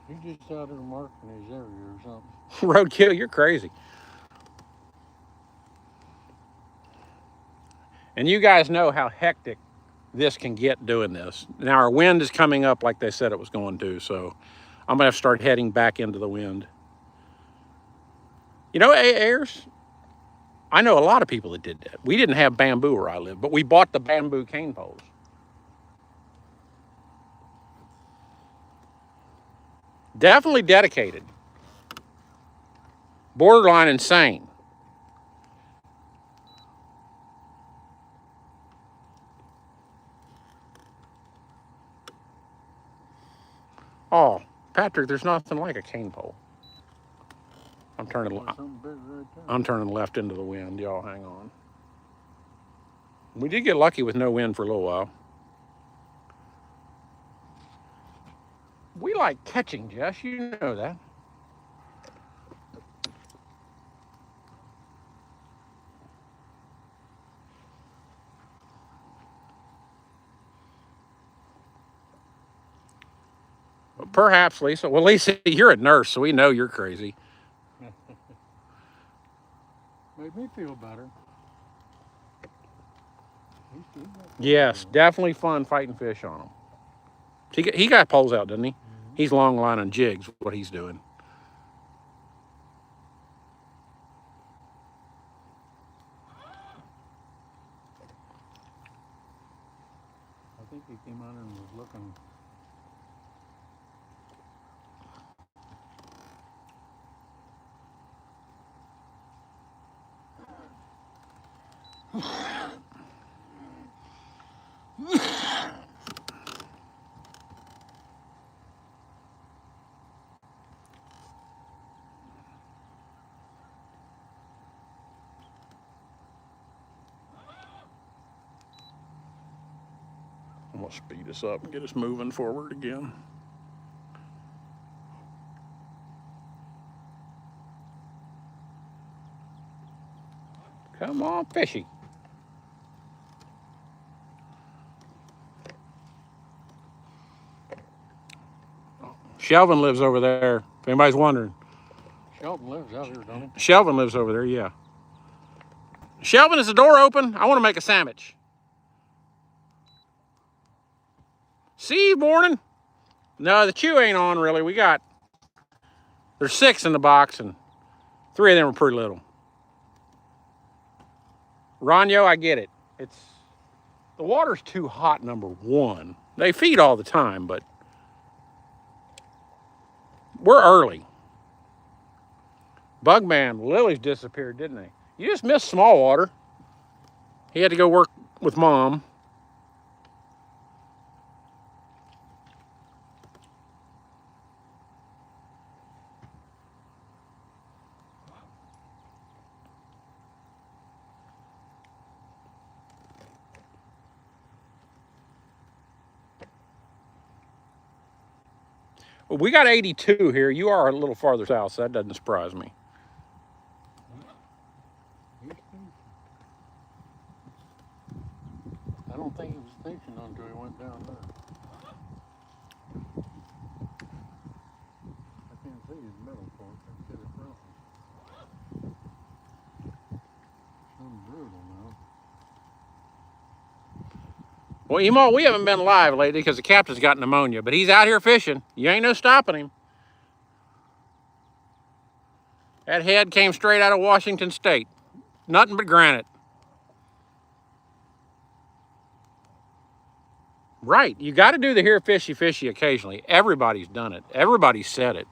He's just out there marking his area or something. Roadkill, you're crazy. And you guys know how hectic this can get doing this. Now, our wind is coming up like they said it was going to, so I'm going to have to start heading back into the wind. You know, Ayers, I know a lot of people that did that. We didn't have bamboo where I live, but we bought the bamboo cane poles. Definitely dedicated. Borderline insane. Oh, Patrick, there's nothing like a cane pole. I'm turning left into the wind. Y'all hang on. We did get lucky with no wind for a little while. We like catching, Jess. You know that. Perhaps, Lisa. Well, Lisa, you're a nurse, so we know you're crazy. Made me feel better. Yes, definitely fun fighting fish on them. He got poles out, doesn't he? Mm-hmm. He's long line and jigs, what he's doing. I think he came out and was looking. I'm gonna speed us up and get us moving forward again. Come on, fishy. Shelvin lives over there, if anybody's wondering. Shelvin lives out here, don't he? Shelvin lives over there, yeah. Shelvin, is the door open? I want to make a sandwich. See, morning. No, the chew ain't on, really. There's 6 in the box, and 3 of them are pretty little. Ronyo, I get it. The water's too hot, number one. They feed all the time, but we're early. Bugman, Lily's disappeared, didn't they? You just missed small water. He had to go work with Mom. Well, we got 82 here. You are a little farther south, so that doesn't surprise me. I don't think he was fishing until he went down there. I can't see his middle part. I can see the front one. Some brutal now. Well, Emo, we haven't been live lately because the captain's got pneumonia, but he's out here fishing. You ain't no stopping him. That head came straight out of Washington State. Nothing but granite. Right. You got to do the here fishy fishy occasionally. Everybody's done it. Everybody's said it.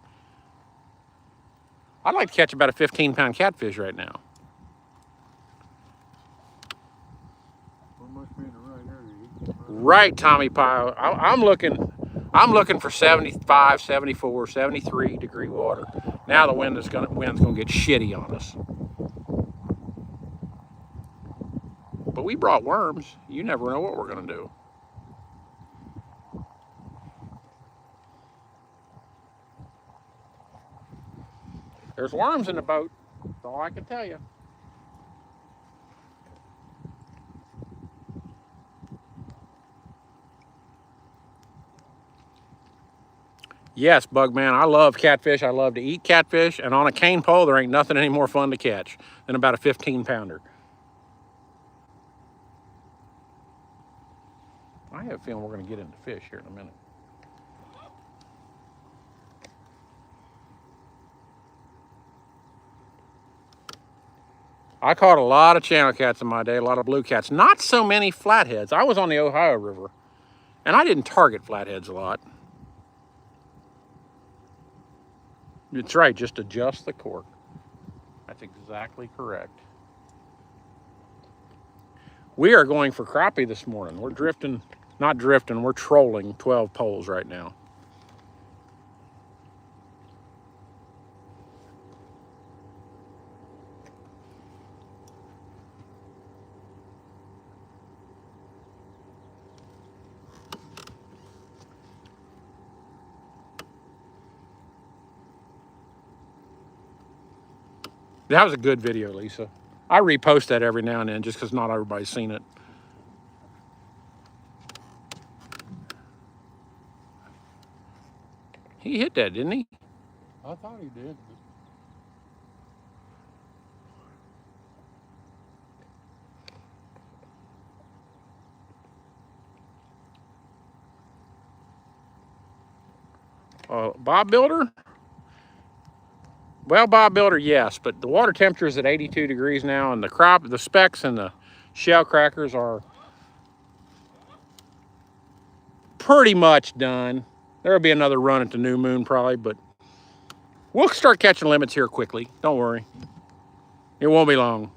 I'd like to catch about a 15-pound catfish right now. Right, Tommy Pie. I'm looking for 75, 74, 73 degree water. Now the wind's gonna get shitty on us. But we brought worms. You never know what we're gonna do. There's worms in the boat. That's all I can tell you. Yes, Bugman, I love catfish. I love to eat catfish. And on a cane pole, there ain't nothing any more fun to catch than about a 15-pounder. I have a feeling we're going to get into fish here in a minute. I caught a lot of channel cats in my day, a lot of blue cats. Not so many flatheads. I was on the Ohio River, and I didn't target flatheads a lot. That's right, just adjust the cork. That's exactly correct. We are going for crappie this morning. We're drifting, not drifting, we're trolling 12 poles right now. That was a good video, Lisa. I repost that every now and then just because not everybody's seen it. He hit that, didn't he? I thought he did. Bob Builder? Well, Bob Builder, yes, but the water temperature is at 82 degrees now, and the specks and the shell crackers are pretty much done. There'll be another run at the new moon probably, but we'll start catching limits here quickly. Don't worry. It won't be long.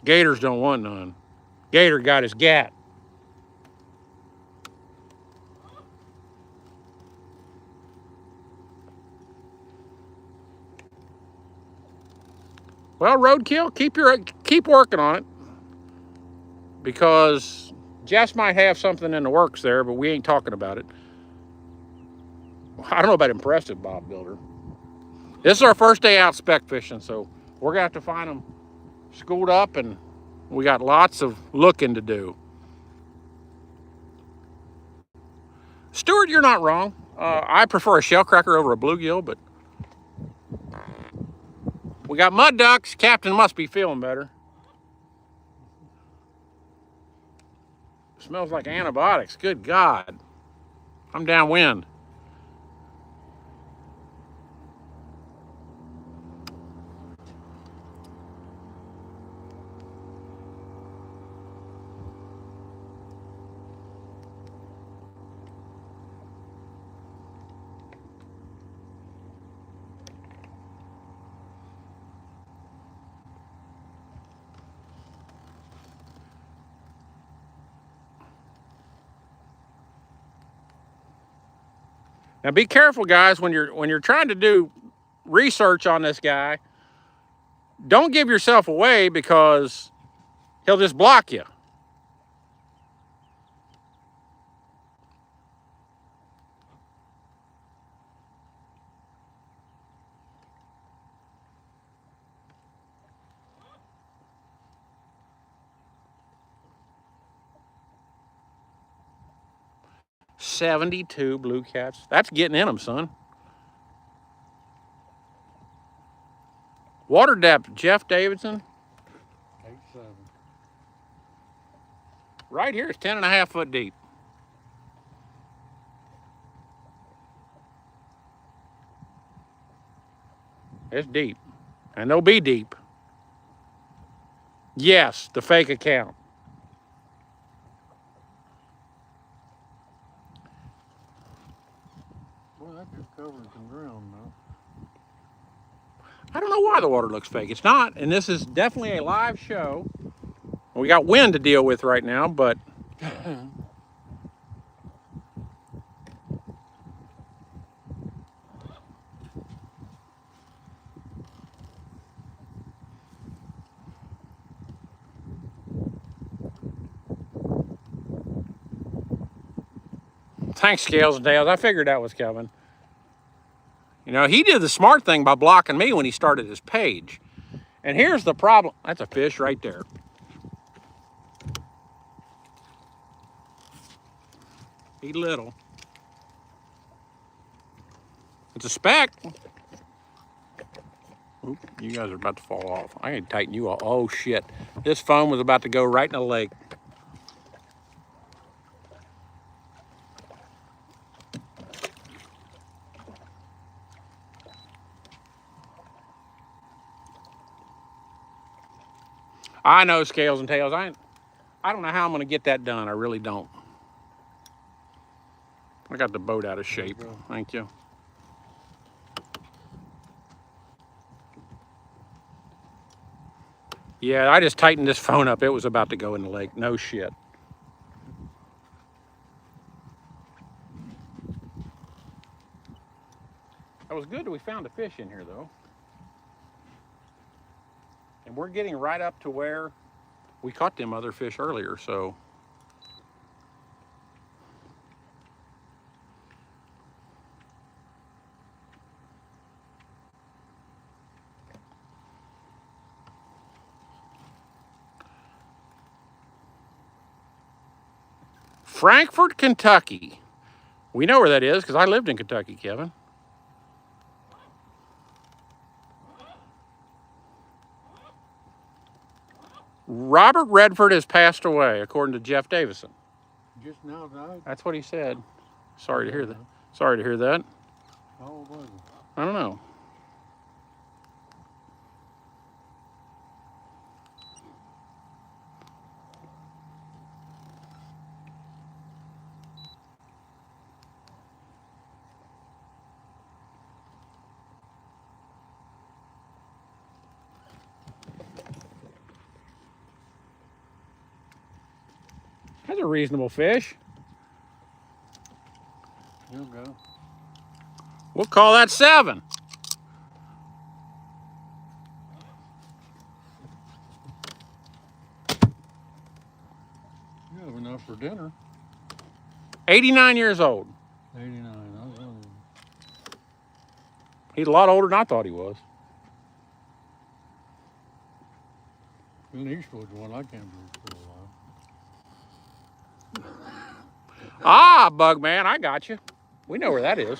Gators don't want none. Gator got his gat. Well, roadkill, keep working on it, because Jess might have something in the works there, but we ain't talking about it. I don't know about impressive, Bob Builder. This is our first day out spec fishing, so we're gonna have to find them schooled up, and we got lots of looking to do. Stuart, you're not wrong. I prefer a shellcracker over a bluegill, but we got mud ducks. Captain must be feeling better. Smells like antibiotics. Good God. I'm downwind. Now be careful, guys, when you're trying to do research on this guy. Don't give yourself away, because he'll just block you. $72 blue cats. That's getting in them, son. Water depth, Jeff Davidson. 8-7. Right here, it's 10.5 foot deep. It's deep. And they'll be deep. Yes, the fake account. Boy, that just covered some ground, though. I don't know why the water looks fake. It's not, and this is definitely a live show. We got wind to deal with right now, but thanks, Scales and Tails. I figured that was Kevin. You know, he did the smart thing by blocking me when he started his page. And here's the problem. That's a fish right there. He's little. It's a speck. Oop, you guys are about to fall off. I need to tighten you off. Oh, shit. This foam was about to go right in the lake. I know, Scales and Tails. I don't know how I'm going to get that done. I really don't. I got the boat out of shape. Thank you. Yeah, I just tightened this phone up. It was about to go in the lake. No shit. That was good that we found a fish in here, though. And we're getting right up to where we caught them other fish earlier, so. Frankfort, Kentucky. We know where that is because I lived in Kentucky, Kevin. Robert Redford has passed away, according to Jeff Davison. Just now died? That's what he said. Sorry to hear that. Sorry to hear that. How old was he? I don't know. That's a reasonable fish. He'll go. We'll call that 7. You have enough for dinner. 89 years old. 89. I was wondering. He's a lot older than I thought he was. Clint Eastwood's one I can't believe still alive. Ah, Bug Man, I got you. We know where that is.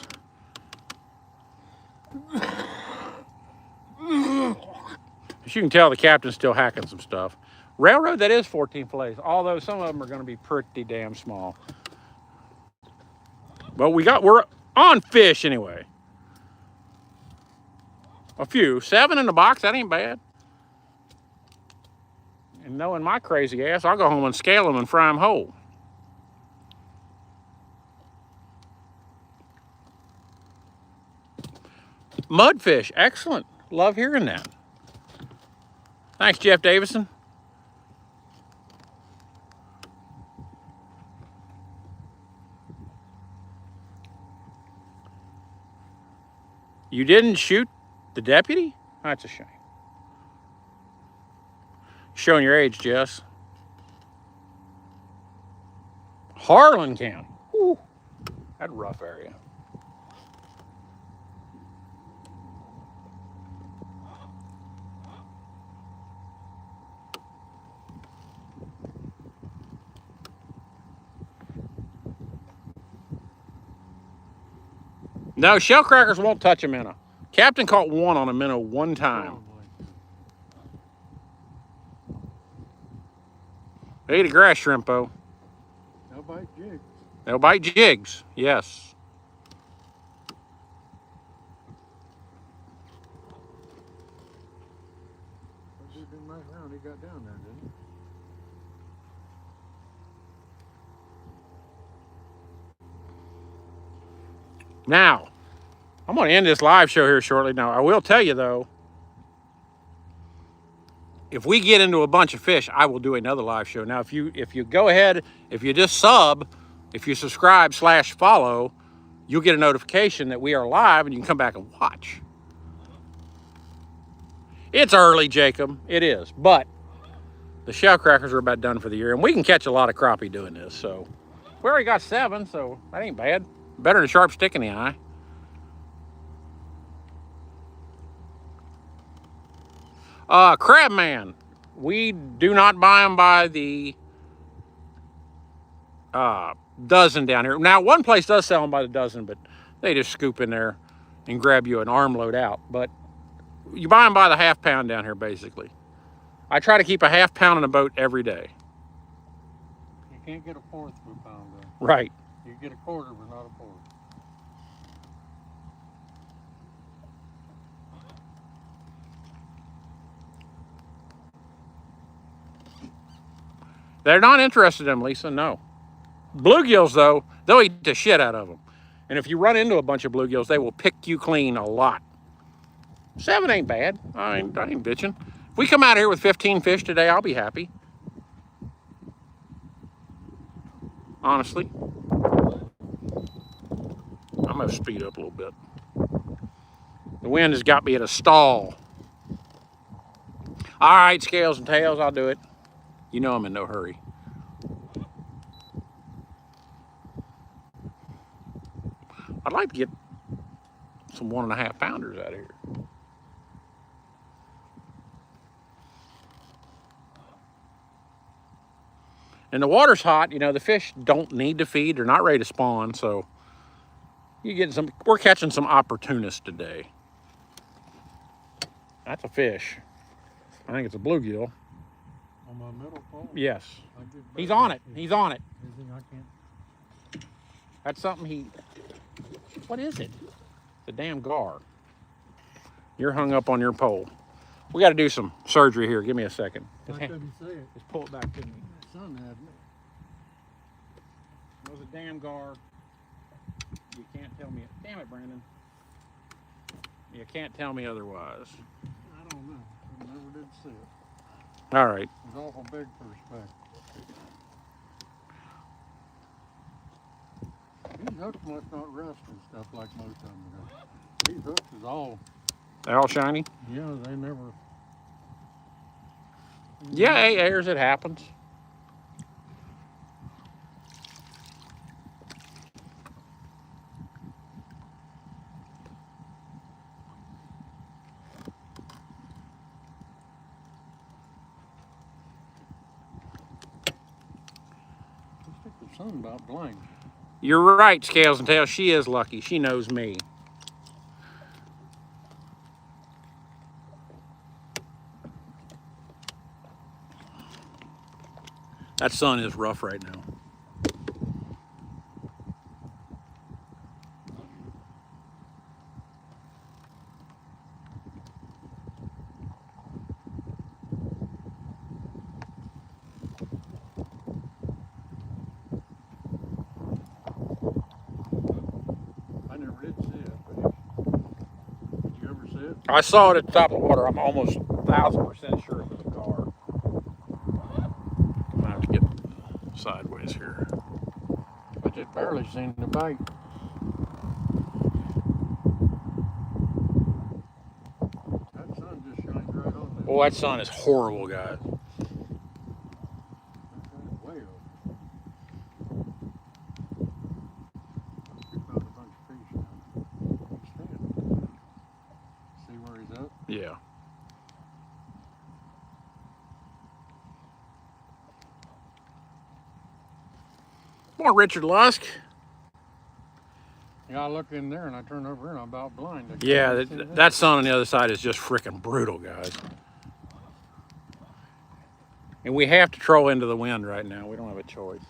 As you can tell, the captain's still hacking some stuff. Railroad, that is 14 fillets, although some of them are going to be pretty damn small. But we're on fish anyway. A few. 7 in the box, that ain't bad. And knowing my crazy ass, I'll go home and scale them and fry them whole. Mudfish, excellent. Love hearing that. Thanks, Jeff Davison. You didn't shoot the deputy? That's a shame. Showing your age, Jess. Harlan County. Whew. That's a rough area. No, shell crackers won't touch a minnow. Captain caught one on a minnow one time. They eat a grass shrimp, though. They'll bite jigs. They'll bite jigs, yes. He didn't mess around. He got down there, didn't he? Now, I'm going to end this live show here shortly. Now, I will tell you, though, if we get into a bunch of fish, I will do another live show. Now, if you go ahead, if you just if you subscribe/follow, you'll get a notification that we are live and you can come back and watch. It's early, Jacob. It is. But the shell crackers are about done for the year, and we can catch a lot of crappie doing this. So we already got 7, so that ain't bad. Better than a sharp stick in the eye. Crab Man. We do not buy them by the dozen down here. Now, one place does sell them by the dozen, but they just scoop in there and grab you an armload out. But you buy them by the half pound down here, basically. I try to keep a half pound in a boat every day. You can't get a 1/4 of a pound though. Right. You get a 1/4, but not a 1/4. They're not interested in them, Lisa, no. Bluegills, though, they'll eat the shit out of them. And if you run into a bunch of bluegills, they will pick you clean a lot. 7 ain't bad. I ain't bitching. If we come out here with 15 fish today, I'll be happy. Honestly. I'm going to speed up a little bit. The wind has got me at a stall. All right, scales and tails, I'll do it. You know I'm in no hurry. I'd like to get some 1.5 pounders out of here. And the water's hot, you know, the fish don't need to feed. They're not ready to spawn, so we're catching some opportunists today. That's a fish. I think it's a bluegill. On my middle pole? Yes. He's on it. He's on it. I can't. That's something what is it? The damn gar. You're hung up on your pole. We got to do some surgery here. Give me a second. I couldn't see it. Just pull it back to me. The sun had me. It was a damn gar. You can't tell me it. Damn it, Brandon. You can't tell me otherwise. I don't know. I never did see it. All right. It was awful big for a speck. These hooks must not rust and stuff like most of them do. These hooks is all... They're all shiny? Yeah, they never... Yeah, airs, it happens. I think the sun about blind. You're right, Scales and Tails. She is lucky. She knows me. That sun is rough right now. I never did see it, but did you ever see it? I saw it at the top of the water. I'm almost 1,000% sure it was a gar. I'm gonna have to get sideways here. I just barely seen the bite. That sun just shines right on there. Oh, that sun is horrible, guys. Way over. We found a bunch of fish now. He's standing. See where he's at? Yeah. Come on, Richard Lusk. Yeah, I look in there and I turn over here and I'm about blind. Yeah, that sun on the other side is just freaking brutal, guys. And we have to troll into the wind right now. We don't have a choice.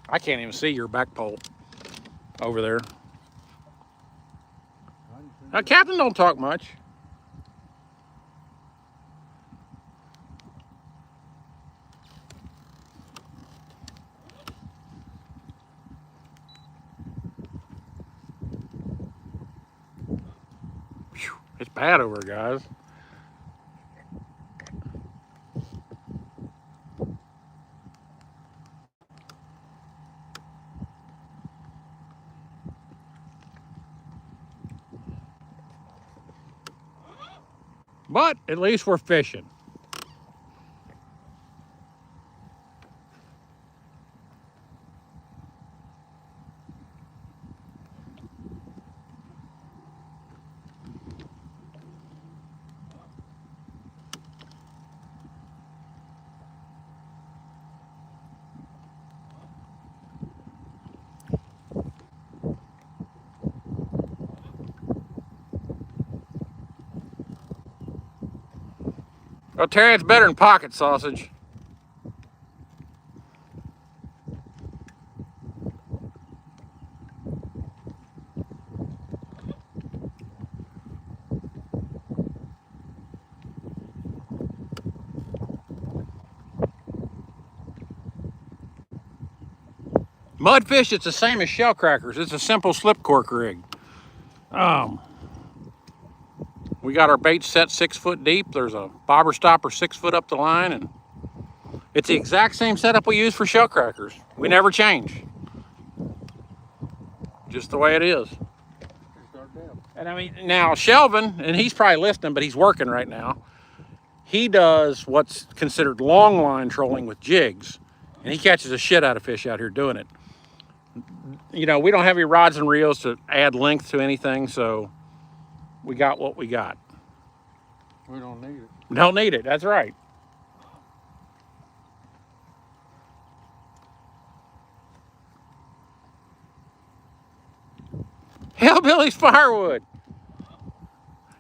I can't even see your back pole over there. Captain don't talk much. It's bad over here, guys. But at least we're fishing. Well, Terry, it's better than pocket sausage. Mudfish, it's the same as shell crackers. It's a simple slip cork rig. We got our bait set 6 foot deep. There's a bobber stopper 6 foot up the line, and it's the exact same setup we use for shell crackers. We never change. Just the way it is. And I mean, now Shelvin, and he's probably listening, but he's working right now. He does what's considered long line trolling with jigs, and he catches the shit out of fish out here doing it. You know, we don't have any rods and reels to add length to anything, so we got what we got. We don't need it. We don't need it, that's right. Hellbilly's firewood.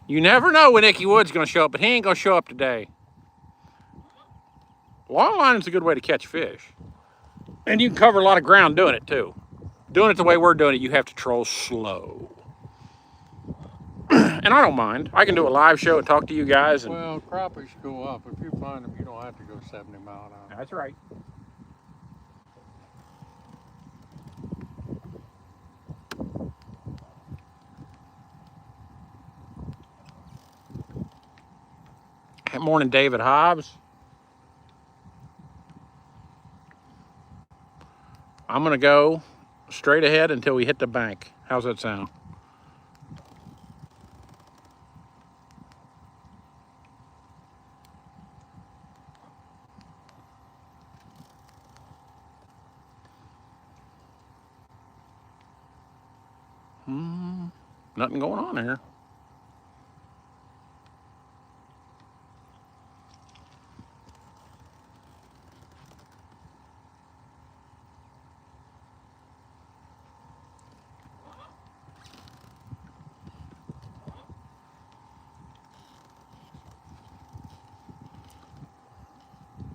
You never know when Icky Wood's gonna show up, but he ain't gonna show up today. Long line is a good way to catch fish. And you can cover a lot of ground doing it too. Doing it the way we're doing it, you have to troll slow. And I don't mind. I can do a live show and talk to you guys. And well, crappies go up. If you find them, you don't have to go 70 miles an hour. that's right. Good morning, David Hobbs. I'm gonna go straight ahead until we hit the bank. How's that sound? Nothing going on here.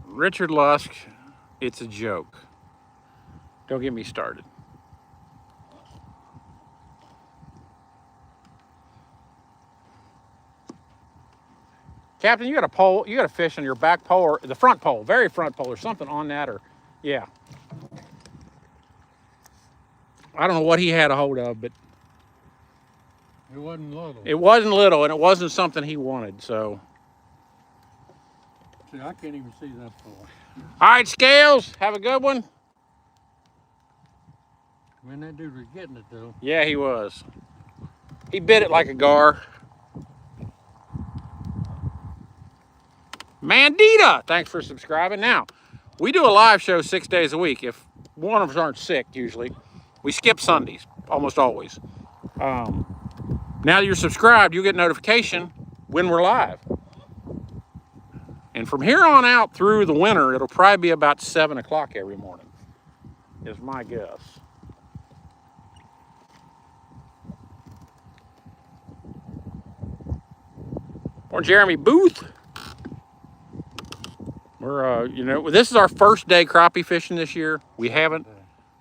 Richard Lusk, it's a joke. Don't get me started. Captain, you got a pole, you got a fish on your back pole, or the front pole, very front pole, or something on that, or, yeah. I don't know what he had a hold of, but It wasn't little. it wasn't little, and it wasn't something he wanted, so. See, I can't even see that pole. All right, Scales, have a good one. Man, that dude was getting it though. Yeah, he was. He bit it like a gar. Mandita, thanks for subscribing. Now, we do a live show 6 days a week. If one of us aren't sick, usually, we skip Sundays, almost always. Now that you're subscribed, you get notification when we're live. And from here on out through the winter, it'll probably be about 7 o'clock every morning, is my guess. Or Jeremy Booth. We're, you know, this is our first day crappie fishing this year. We haven't,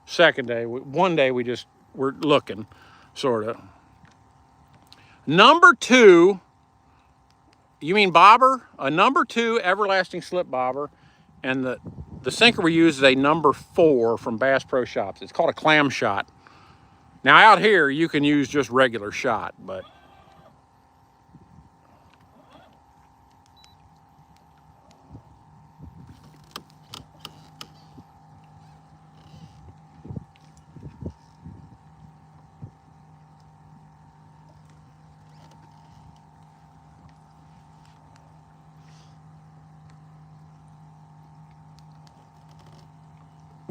second day. One day we're looking, sort of. Number 2, you mean bobber? A number 2 everlasting slip bobber. And the sinker we use is a number 4 from Bass Pro Shops. It's called a clam shot. Now out here, you can use just regular shot, but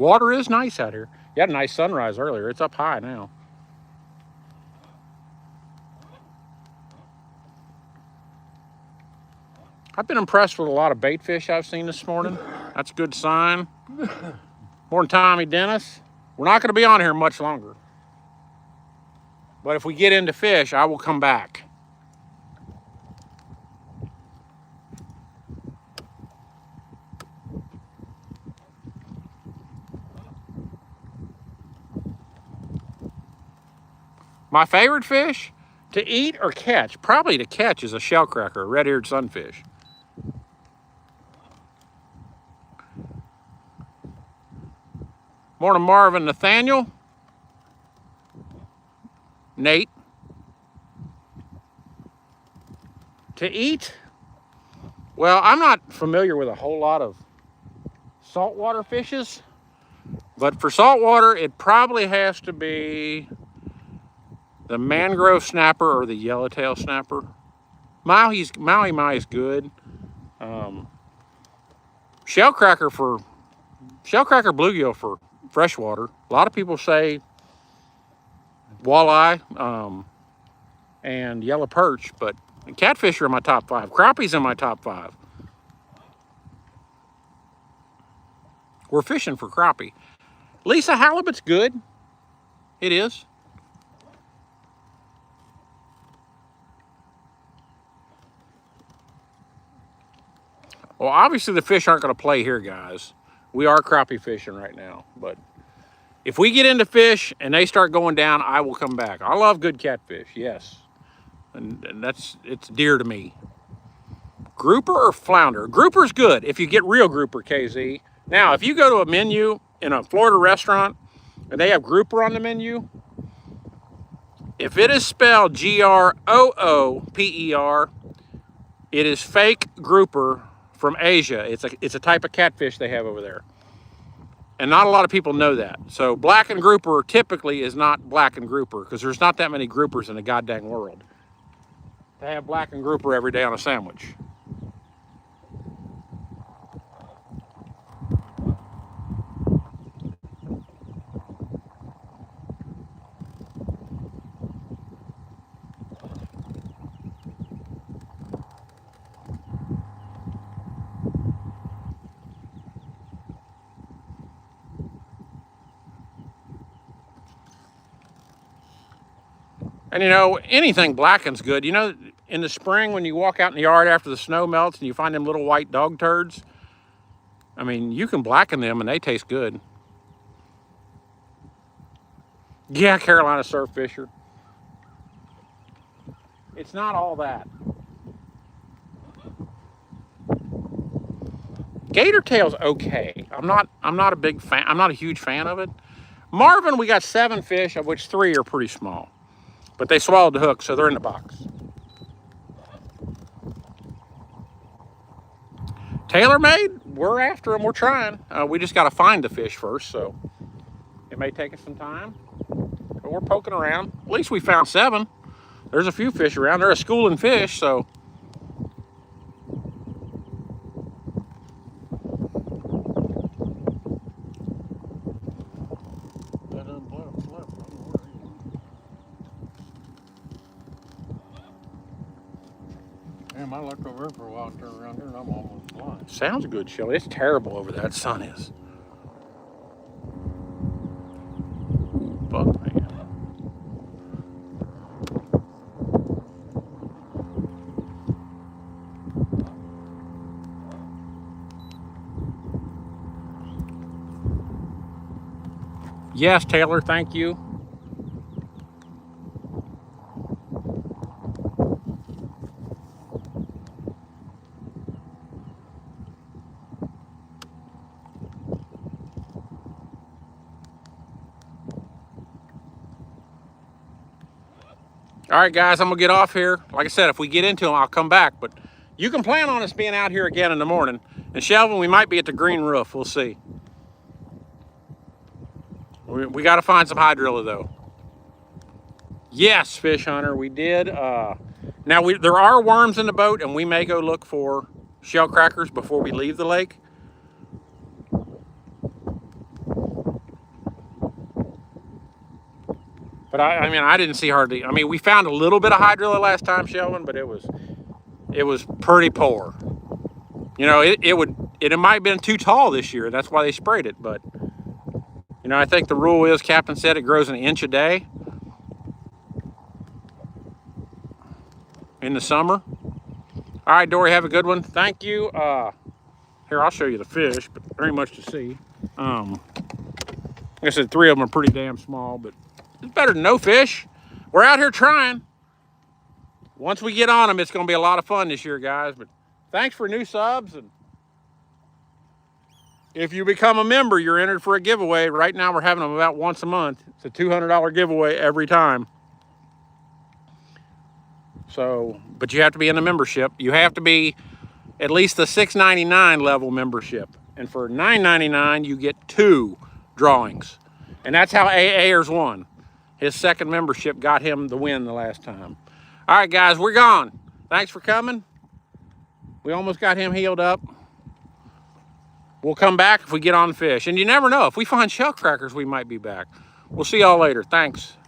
Water is nice out here. You had a nice sunrise earlier. It's up high now. I've been impressed with a lot of bait fish I've seen this morning. That's a good sign. Morning, Tommy Dennis. We're not going to be on here much longer. But if we get into fish, I will come back. My favorite fish to eat or catch, probably to catch, is a shellcracker, a red-eared sunfish. Morning, Marvin, Nathaniel, Nate. To eat, well, I'm not familiar with a whole lot of saltwater fishes, but for saltwater, it probably has to be the mangrove snapper or the yellowtail snapper. Maui is good. Shellcracker bluegill for freshwater. A lot of people say walleye and yellow perch, but catfish are in my top 5. Crappie's in my top 5. We're fishing for crappie. Lisa, halibut's good. It is. Well, obviously the fish aren't going to play here, guys. We are crappie fishing right now, but if we get into fish and they start going down, I will come back. I love good catfish, yes. And it's dear to me. Grouper or flounder? Grouper's good if you get real grouper, KZ. Now, if you go to a menu in a Florida restaurant and they have grouper on the menu, if it is spelled Grooper, it is fake grouper from Asia. It's a type of catfish they have over there. And not a lot of people know that. So blackened grouper typically is not blackened grouper because there's not that many groupers in the goddamn world. They have blackened grouper every day on a sandwich. And you know, anything blackened's good. You know, in the spring when you walk out in the yard after the snow melts and you find them little white dog turds, I mean, you can blacken them and they taste good. Yeah, Carolina surf fisher. It's not all that. Gator tail's okay. I'm not a big fan. I'm not a huge fan of it. Marvin, we got 7 fish, of which 3 are pretty small. But they swallowed the hook, so they're in the box. TaylorMade, we're after them. We're trying. We just got to find the fish first, so it may take us some time. But we're poking around. At least we found 7. There's a few fish around. They're a schooling fish, so. Damn, I looked over for a while and turned around here and I'm almost blind. Sounds good, Shelly. It's terrible over there. That sun is. Fuck, man. Yes, Taylor, thank you. All right, guys, I'm gonna get off here. Like I said, if we get into them, I'll come back. But you can plan on us being out here again in the morning. And Shelvin, we might be at the green roof. We'll see. We got to find some hydrilla, though. Yes, Fish Hunter, we did. Now, there are worms in the boat, and we may go look for shell crackers before we leave the lake. But I mean, I didn't see hardly. I mean, we found a little bit of hydrilla last time, Shelvin, but it was pretty poor. You know, it might have been too tall this year. That's why they sprayed it. But you know, I think the rule is, Captain said, it grows an inch a day in the summer. All right, Dory, have a good one. Thank you. Here, I'll show you the fish, but very much to see. Like I said, 3 of them are pretty damn small, but it's better than no fish. We're out here trying. Once we get on them, it's going to be a lot of fun this year, guys. But thanks for new subs. And if you become a member, you're entered for a giveaway. Right now, we're having them about once a month. It's a $200 giveaway every time. So, but you have to be in the membership. You have to be at least the $6.99 level membership. And for $9.99, you get 2 drawings. And that's how Ayers won. His second membership got him the win the last time. All right, guys, we're gone. Thanks for coming. We almost got him healed up. We'll come back if we get on fish. And you never know. If we find shell crackers, we might be back. We'll see y'all later. Thanks.